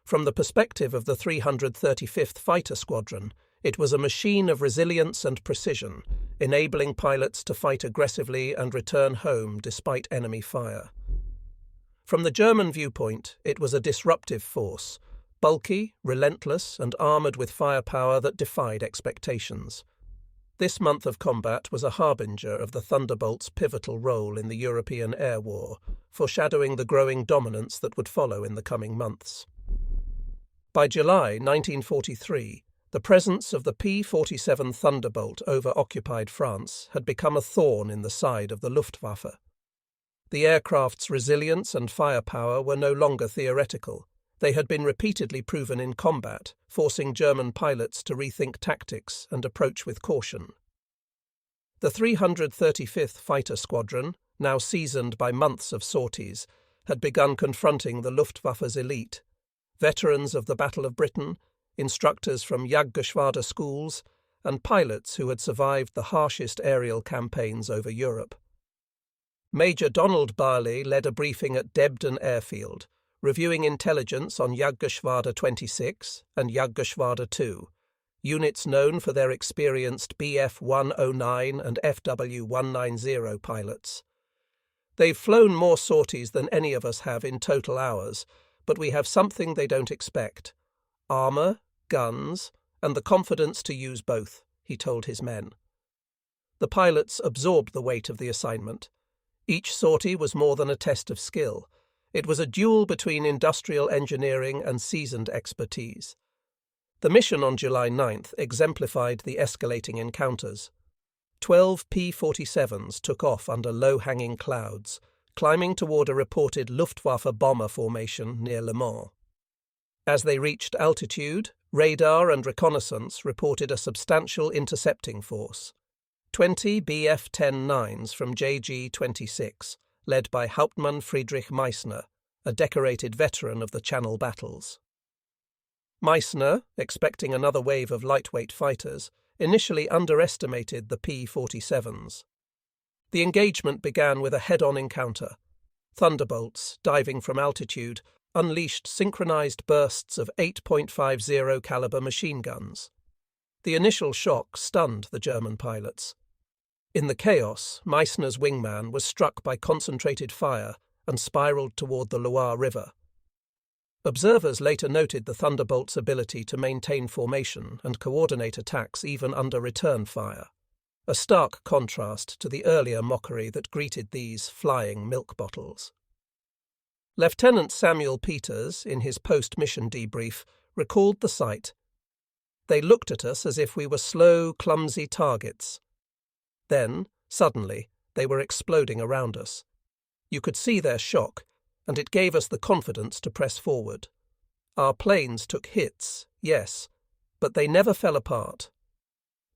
From the perspective of the 335th Fighter Squadron, it was a machine of resilience and precision, enabling pilots to fight aggressively and return home despite enemy fire. From the German viewpoint, it was a disruptive force, bulky, relentless, and armoured with firepower that defied expectations. This month of combat was a harbinger of the Thunderbolt's pivotal role in the European air war, foreshadowing the growing dominance that would follow in the coming months. By July 1943, the presence of the P-47 Thunderbolt over occupied France had become a thorn in the side of the Luftwaffe. The aircraft's resilience and firepower were no longer theoretical. They had been repeatedly proven in combat, forcing German pilots to rethink tactics and approach with caution. The 335th Fighter Squadron, now seasoned by months of sorties, had begun confronting the Luftwaffe's elite, veterans of the Battle of Britain, instructors from Jagdgeschwader schools, and pilots who had survived the harshest aerial campaigns over Europe. Major Donald Barley led a briefing at Debden Airfield, reviewing intelligence on Jagdgeschwader 26 and Jagdgeschwader 2, units known for their experienced Bf-109 and FW-190 pilots. "They've flown more sorties than any of us have in total hours, but we have something they don't expect: armour, guns, and the confidence to use both," he told his men. The pilots absorbed the weight of the assignment. Each sortie was more than a test of skill. It was a duel between industrial engineering and seasoned expertise. The mission on July 9th exemplified the escalating encounters. 12 P-47s took off under low-hanging clouds, climbing toward a reported Luftwaffe bomber formation near Le Mans. As they reached altitude, radar and reconnaissance reported a substantial intercepting force. 20 Bf-10-9s from JG-26, led by Hauptmann Friedrich Meissner, a decorated veteran of the Channel battles. Meissner, expecting another wave of lightweight fighters, initially underestimated the P-47s. The engagement began with a head-on encounter. Thunderbolts, diving from altitude, unleashed synchronized bursts of 8.50 caliber machine guns. The initial shock stunned the German pilots. In the chaos, Meissner's wingman was struck by concentrated fire and spiraled toward the Loire River. Observers later noted the Thunderbolt's ability to maintain formation and coordinate attacks even under return fire, a stark contrast to the earlier mockery that greeted these flying milk bottles. Lieutenant Samuel Peters, in his post-mission debrief, recalled the sight. "They looked at us as if we were slow, clumsy targets. Then, suddenly, they were exploding around us. You could see their shock, and it gave us the confidence to press forward. Our planes took hits, yes, but they never fell apart."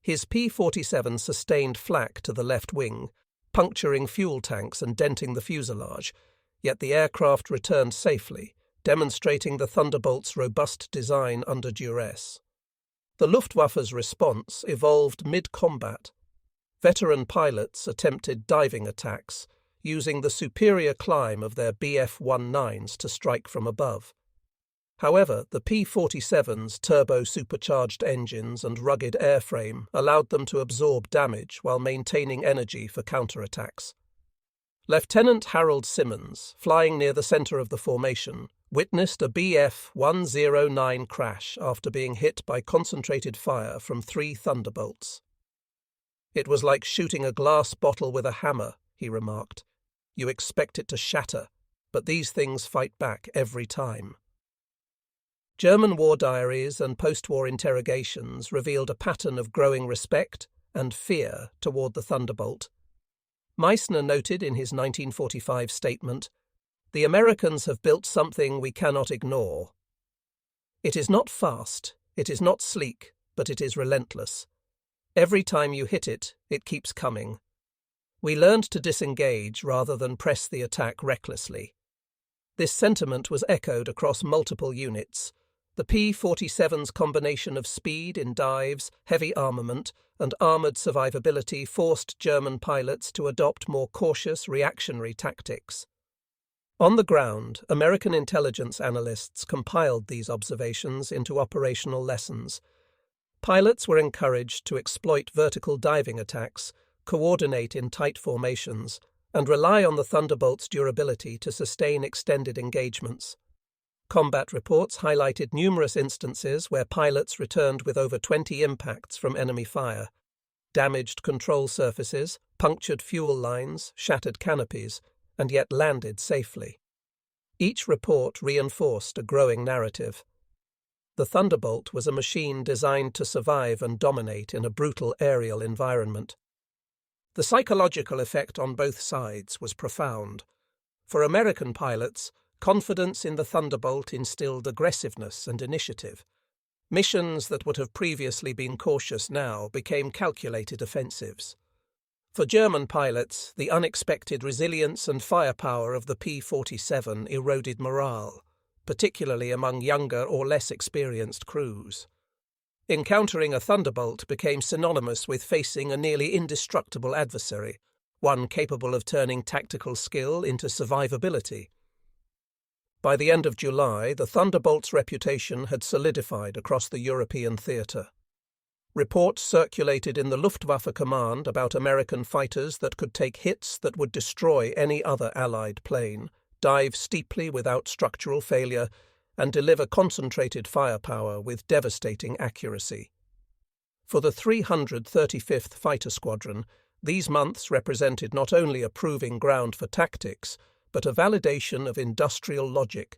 His P-47 sustained flak to the left wing, puncturing fuel tanks and denting the fuselage, yet the aircraft returned safely, demonstrating the Thunderbolt's robust design under duress. The Luftwaffe's response evolved mid-combat. Veteran pilots attempted diving attacks, using the superior climb of their Bf-19s to strike from above. However, the P-47's turbo-supercharged engines and rugged airframe allowed them to absorb damage while maintaining energy for counterattacks. Lieutenant Harold Simmons, flying near the center of the formation, witnessed a Bf-109 crash after being hit by concentrated fire from 3 Thunderbolts. "It was like shooting a glass bottle with a hammer," he remarked. "You expect it to shatter, but these things fight back every time." German war diaries and post-war interrogations revealed a pattern of growing respect and fear toward the Thunderbolt. Meissner noted in his 1945 statement, "The Americans have built something we cannot ignore. It is not fast, it is not sleek, but it is relentless. Every time you hit it, it keeps coming. We learned to disengage rather than press the attack recklessly." This sentiment was echoed across multiple units. The P-47's combination of speed in dives, heavy armament, and armoured survivability forced German pilots to adopt more cautious reactionary tactics. On the ground, American intelligence analysts compiled these observations into operational lessons. Pilots were encouraged to exploit vertical diving attacks, coordinate in tight formations, and rely on the Thunderbolt's durability to sustain extended engagements. Combat reports highlighted numerous instances where pilots returned with over 20 impacts from enemy fire, damaged control surfaces, punctured fuel lines, shattered canopies, and yet landed safely. Each report reinforced a growing narrative. The Thunderbolt was a machine designed to survive and dominate in a brutal aerial environment. The psychological effect on both sides was profound. For American pilots, confidence in the Thunderbolt instilled aggressiveness and initiative. Missions that would have previously been cautious now became calculated offensives. For German pilots, the unexpected resilience and firepower of the P-47 eroded morale, particularly among younger or less experienced crews. Encountering a Thunderbolt became synonymous with facing a nearly indestructible adversary, one capable of turning tactical skill into survivability. By the end of July, the Thunderbolt's reputation had solidified across the European theatre. Reports circulated in the Luftwaffe command about American fighters that could take hits that would destroy any other Allied plane, dive steeply without structural failure, and deliver concentrated firepower with devastating accuracy. For the 335th Fighter Squadron, these months represented not only a proving ground for tactics, but a validation of industrial logic.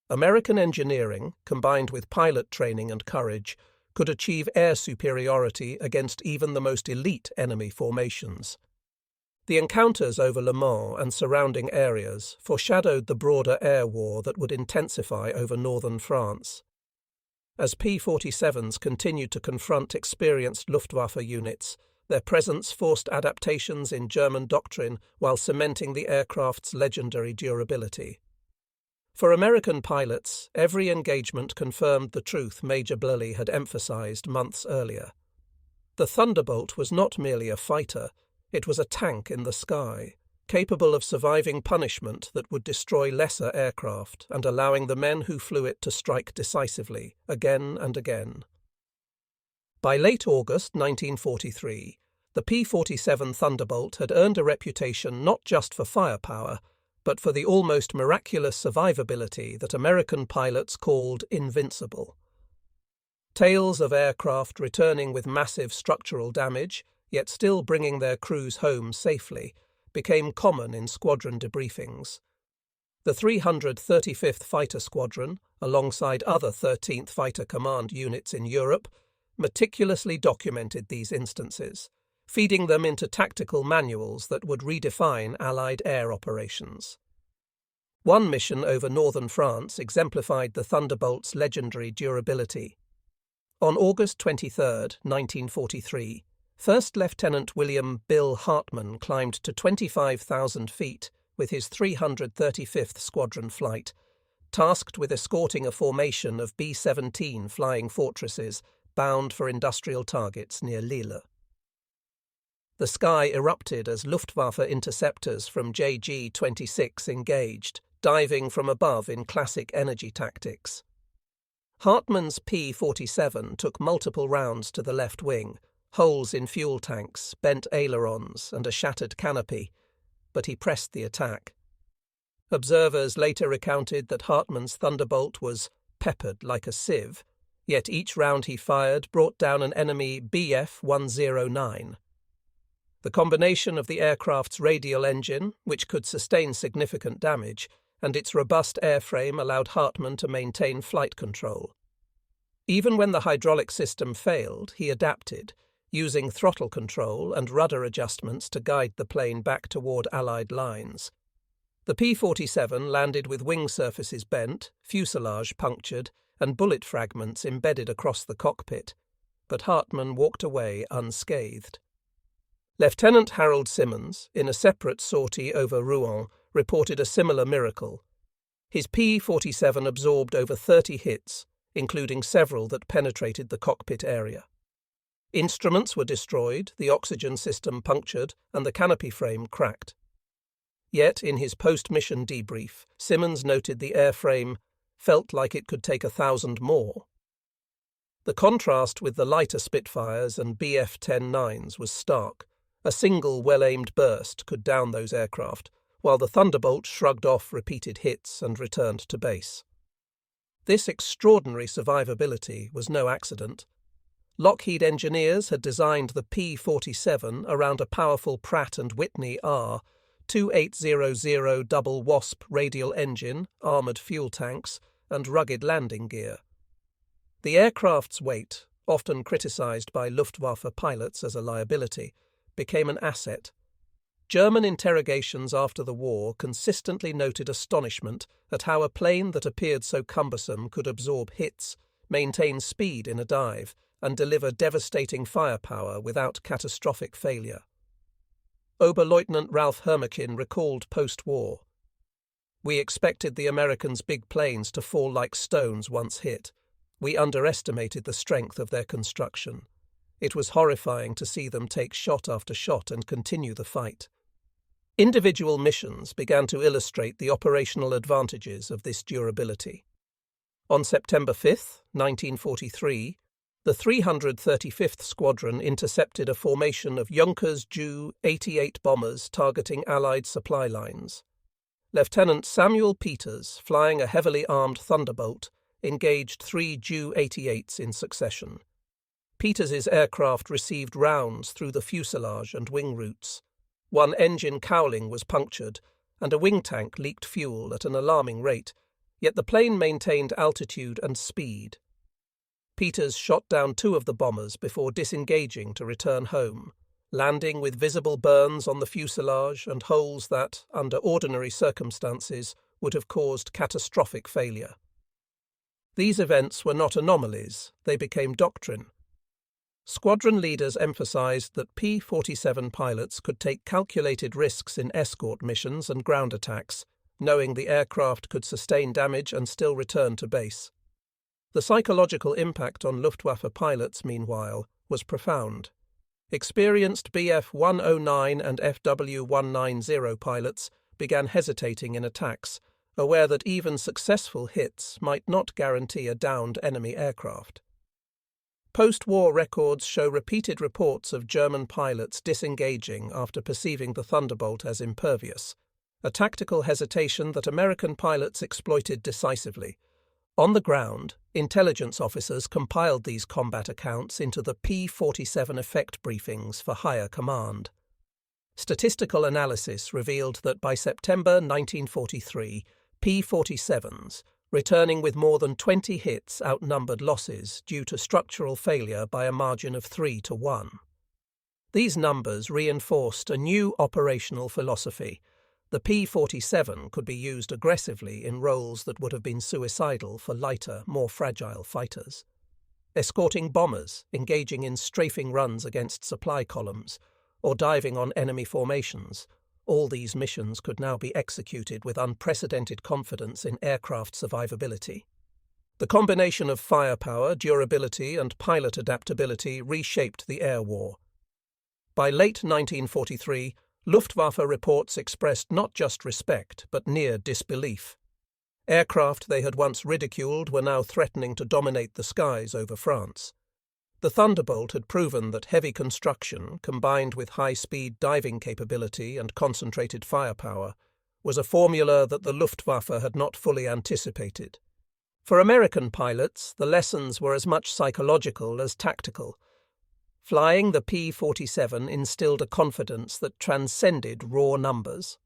American engineering, combined with pilot training and courage, could achieve air superiority against even the most elite enemy formations. The encounters over Le Mans and surrounding areas foreshadowed the broader air war that would intensify over northern France. As P-47s continued to confront experienced Luftwaffe units, their presence forced adaptations in German doctrine while cementing the aircraft's legendary durability. For American pilots, every engagement confirmed the truth Major Blurley had emphasized months earlier. The Thunderbolt was not merely a fighter, it was a tank in the sky, capable of surviving punishment that would destroy lesser aircraft and allowing the men who flew it to strike decisively, again and again. By late August 1943, the P-47 Thunderbolt had earned a reputation not just for firepower, but for the almost miraculous survivability that American pilots called invincible. Tales of aircraft returning with massive structural damage, yet still bringing their crews home safely, became common in squadron debriefings. The 335th Fighter Squadron, alongside other 13th Fighter Command units in Europe, meticulously documented these instances, feeding them into tactical manuals that would redefine Allied air operations. One mission over northern France exemplified the Thunderbolt's legendary durability. On August 23, 1943, First Lieutenant William Bill Hartman climbed to 25,000 feet with his 335th Squadron flight, tasked with escorting a formation of B-17 flying fortresses bound for industrial targets near Lille. The sky erupted as Luftwaffe interceptors from JG-26 engaged, diving from above in classic energy tactics. Hartmann's P-47 took multiple rounds to the left wing, holes in fuel tanks, bent ailerons, and a shattered canopy, but he pressed the attack. Observers later recounted that Hartmann's Thunderbolt was peppered like a sieve, yet each round he fired brought down an enemy Bf-109. The combination of the aircraft's radial engine, which could sustain significant damage, and its robust airframe allowed Hartmann to maintain flight control. Even when the hydraulic system failed, he adapted, using throttle control and rudder adjustments to guide the plane back toward Allied lines. The P-47 landed with wing surfaces bent, fuselage punctured, and bullet fragments embedded across the cockpit, but Hartmann walked away unscathed. Lieutenant Harold Simmons, in a separate sortie over Rouen, reported a similar miracle. His P-47 absorbed over 30 hits, including several that penetrated the cockpit area. Instruments were destroyed, the oxygen system punctured, and the canopy frame cracked. Yet, in his post-mission debrief, Simmons noted the airframe felt like it could take 1,000 more. The contrast with the lighter Spitfires and Bf-10-9s was stark. A single well-aimed burst could down those aircraft, while the Thunderbolt shrugged off repeated hits and returned to base. This extraordinary survivability was no accident. Lockheed engineers had designed the P-47 around a powerful Pratt Whitney R-2800 double Wasp radial engine, armoured fuel tanks, and rugged landing gear. The aircraft's weight, often criticised by Luftwaffe pilots as a liability, became an asset. German interrogations after the war consistently noted astonishment at how a plane that appeared so cumbersome could absorb hits, maintain speed in a dive, and deliver devastating firepower without catastrophic failure. Oberleutnant Ralph Hermakin recalled post-war, "We expected the Americans' big planes to fall like stones once hit. We underestimated the strength of their construction. It was horrifying to see them take shot after shot and continue the fight." Individual missions began to illustrate the operational advantages of this durability. On September 5, 1943, the 335th Squadron intercepted a formation of Junkers Ju-88 bombers targeting Allied supply lines. Lieutenant Samuel Peters, flying a heavily armed Thunderbolt, engaged 3 Ju-88s in succession. Peters's aircraft received rounds through the fuselage and wing roots. One engine cowling was punctured, and a wing tank leaked fuel at an alarming rate, yet the plane maintained altitude and speed. Peters shot down 2 of the bombers before disengaging to return home, landing with visible burns on the fuselage and holes that, under ordinary circumstances, would have caused catastrophic failure. These events were not anomalies, they became doctrine. Squadron leaders emphasized that P-47 pilots could take calculated risks in escort missions and ground attacks, knowing the aircraft could sustain damage and still return to base. The psychological impact on Luftwaffe pilots, meanwhile, was profound. Experienced Bf-109 and FW-190 pilots began hesitating in attacks, aware that even successful hits might not guarantee a downed enemy aircraft. Post-war records show repeated reports of German pilots disengaging after perceiving the Thunderbolt as impervious, a tactical hesitation that American pilots exploited decisively. On the ground, intelligence officers compiled these combat accounts into the P-47 effect briefings for higher command. Statistical analysis revealed that by September 1943, P-47s, returning with more than 20 hits, outnumbered losses due to structural failure by a margin of 3-1. These numbers reinforced a new operational philosophy. The P-47 could be used aggressively in roles that would have been suicidal for lighter, more fragile fighters. Escorting bombers, engaging in strafing runs against supply columns, or diving on enemy formations, all these missions could now be executed with unprecedented confidence in aircraft survivability. The combination of firepower, durability, and pilot adaptability reshaped the air war. By late 1943, Luftwaffe reports expressed not just respect but near disbelief. Aircraft they had once ridiculed were now threatening to dominate the skies over France. The Thunderbolt had proven that heavy construction, combined with high-speed diving capability and concentrated firepower, was a formula that the Luftwaffe had not fully anticipated. For American pilots, the lessons were as much psychological as tactical. Flying the P-47 instilled a confidence that transcended raw numbers.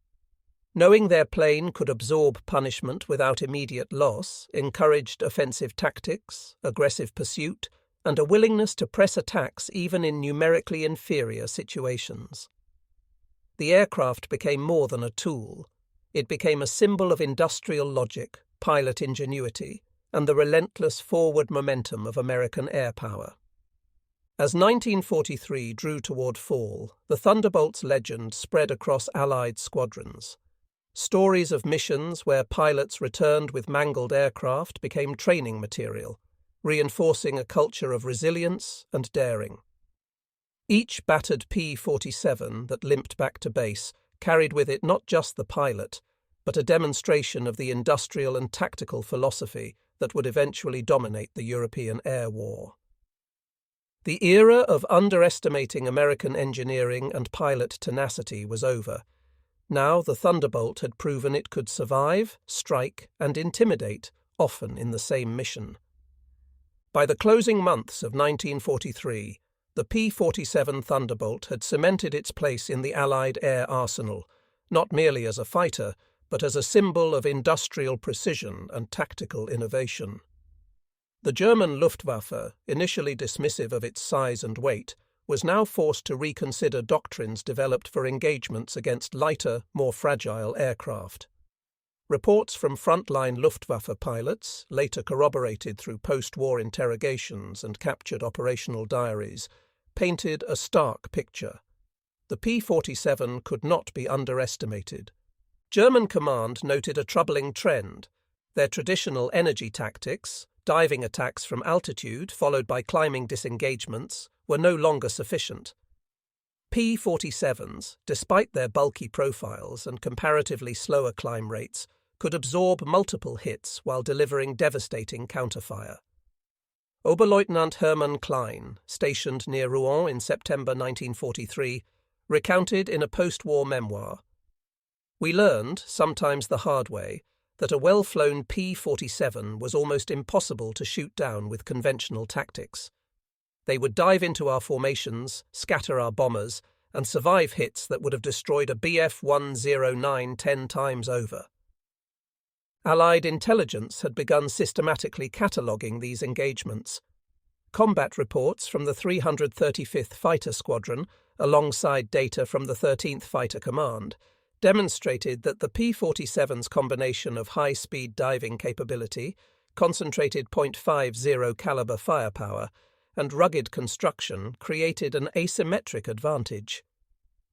Knowing their plane could absorb punishment without immediate loss encouraged offensive tactics, aggressive pursuit, and a willingness to press attacks even in numerically inferior situations. The aircraft became more than a tool. It became a symbol of industrial logic, pilot ingenuity, and the relentless forward momentum of American air power. As 1943 drew toward fall, the Thunderbolt's legend spread across Allied squadrons. Stories of missions where pilots returned with mangled aircraft became training material, reinforcing a culture of resilience and daring. Each battered P-47 that limped back to base carried with it not just the pilot, but a demonstration of the industrial and tactical philosophy that would eventually dominate the European air war. The era of underestimating American engineering and pilot tenacity was over. Now the Thunderbolt had proven it could survive, strike, and intimidate, often in the same mission. By the closing months of 1943, the P-47 Thunderbolt had cemented its place in the Allied air arsenal, not merely as a fighter, but as a symbol of industrial precision and tactical innovation. The German Luftwaffe, initially dismissive of its size and weight, was now forced to reconsider doctrines developed for engagements against lighter, more fragile aircraft. Reports from frontline Luftwaffe pilots, later corroborated through post-war interrogations and captured operational diaries, painted a stark picture. The P-47 could not be underestimated. German command noted a troubling trend. Their traditional energy tactics, diving attacks from altitude followed by climbing disengagements, were no longer sufficient. P-47s, despite their bulky profiles and comparatively slower climb rates, could absorb multiple hits while delivering devastating counterfire. Oberleutnant Hermann Klein, stationed near Rouen in September 1943, recounted in a post-war memoir, "We learned, sometimes the hard way, that a well-flown P-47 was almost impossible to shoot down with conventional tactics. They would dive into our formations, scatter our bombers, and survive hits that would have destroyed a Bf-109 10 times over." Allied intelligence had begun systematically cataloguing these engagements. Combat reports from the 335th Fighter Squadron, alongside data from the 13th Fighter Command, demonstrated that the P-47's combination of high-speed diving capability, concentrated .50 caliber firepower, and rugged construction created an asymmetric advantage.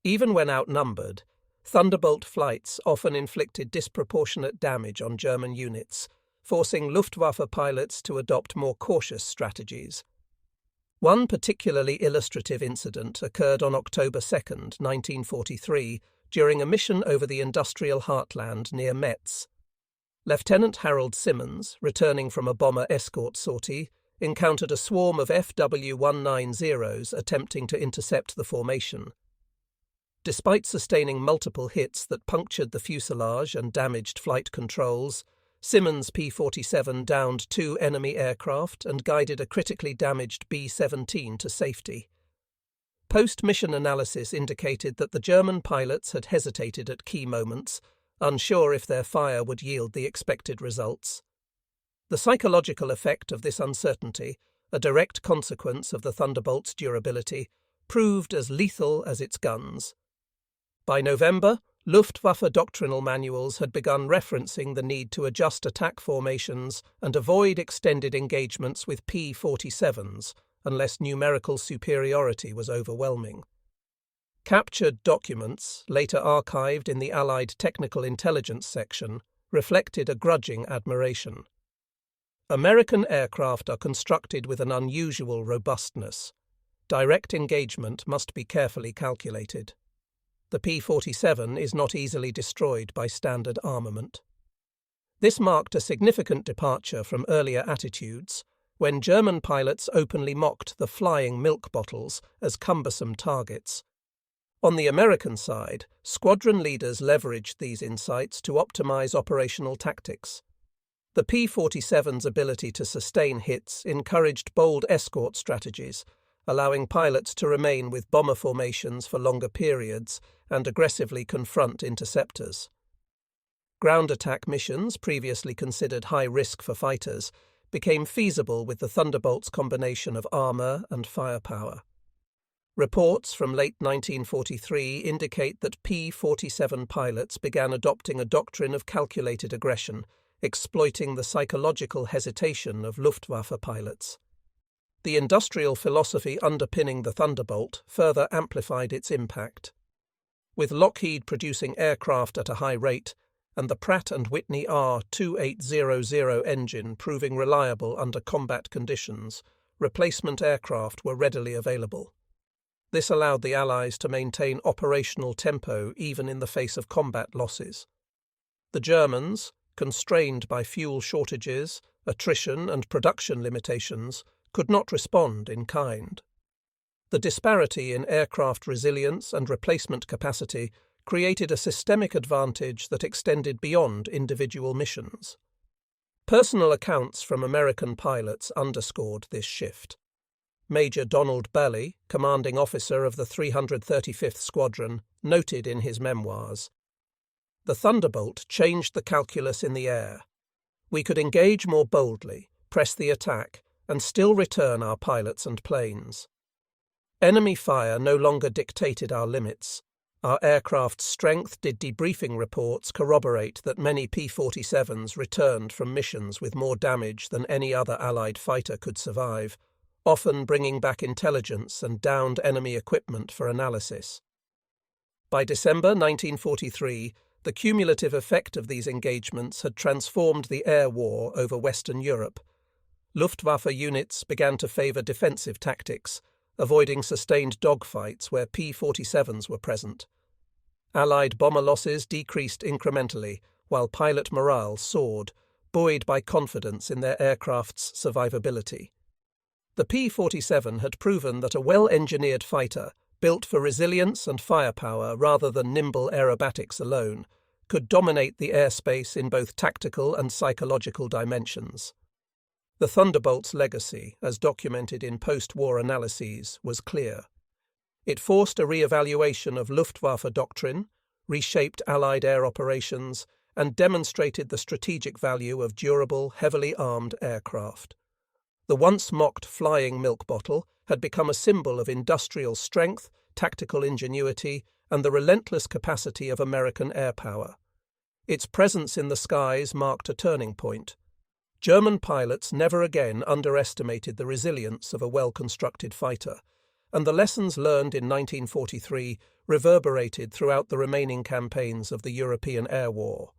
Even when outnumbered, Thunderbolt flights often inflicted disproportionate damage on German units, forcing Luftwaffe pilots to adopt more cautious strategies. One particularly illustrative incident occurred on October 2, 1943, during a mission over the industrial heartland near Metz. Lieutenant Harold Simmons, returning from a bomber escort sortie, encountered a swarm of FW-190s attempting to intercept the formation. Despite sustaining multiple hits that punctured the fuselage and damaged flight controls, Simmons' P-47 downed 2 enemy aircraft and guided a critically damaged B-17 to safety. Post-mission analysis indicated that the German pilots had hesitated at key moments, unsure if their fire would yield the expected results. The psychological effect of this uncertainty, a direct consequence of the Thunderbolt's durability, proved as lethal as its guns. By November, Luftwaffe doctrinal manuals had begun referencing the need to adjust attack formations and avoid extended engagements with P-47s unless numerical superiority was overwhelming. Captured documents, later archived in the Allied Technical Intelligence section, reflected a grudging admiration. American aircraft are constructed with an unusual robustness. Direct engagement must be carefully calculated. The P-47 is not easily destroyed by standard armament. This marked a significant departure from earlier attitudes, when German pilots openly mocked the flying milk bottles as cumbersome targets. On the American side, squadron leaders leveraged these insights to optimize operational tactics. The P-47's ability to sustain hits encouraged bold escort strategies, allowing pilots to remain with bomber formations for longer periods and aggressively confront interceptors. Ground attack missions, previously considered high risk for fighters, became feasible with the Thunderbolt's combination of armor and firepower. Reports from late 1943 indicate that P-47 pilots began adopting a doctrine of calculated aggression, exploiting the psychological hesitation of Luftwaffe pilots. The industrial philosophy underpinning the Thunderbolt further amplified its impact. With Lockheed producing aircraft at a high rate, and the Pratt Whitney R-2800 engine proving reliable under combat conditions, replacement aircraft were readily available. This allowed the Allies to maintain operational tempo even in the face of combat losses. The Germans, constrained by fuel shortages, attrition and production limitations, could not respond in kind. The disparity in aircraft resilience and replacement capacity created a systemic advantage that extended beyond individual missions. Personal accounts from American pilots underscored this shift. Major Donald Belly, commanding officer of the 335th Squadron, noted in his memoirs, "The Thunderbolt changed the calculus in the air. We could engage more boldly, press the attack, and still return our pilots and planes. Enemy fire no longer dictated our limits. Our aircraft's strength did debriefing reports corroborate that many P-47s returned from missions with more damage than any other Allied fighter could survive, often bringing back intelligence and downed enemy equipment for analysis." By December 1943, the cumulative effect of these engagements had transformed the air war over Western Europe. Luftwaffe units began to favour defensive tactics, avoiding sustained dogfights where P-47s were present. Allied bomber losses decreased incrementally, while pilot morale soared, buoyed by confidence in their aircraft's survivability. The P-47 had proven that a well-engineered fighter, built for resilience and firepower rather than nimble aerobatics alone, could dominate the airspace in both tactical and psychological dimensions. The Thunderbolt's legacy, as documented in post-war analyses, was clear. It forced a re-evaluation of Luftwaffe doctrine, reshaped Allied air operations, and demonstrated the strategic value of durable, heavily armed aircraft. The once mocked flying milk bottle had become a symbol of industrial strength, tactical ingenuity, and the relentless capacity of American air power. Its presence in the skies marked a turning point. German pilots never again underestimated the resilience of a well-constructed fighter, and the lessons learned in 1943 reverberated throughout the remaining campaigns of the European Air War.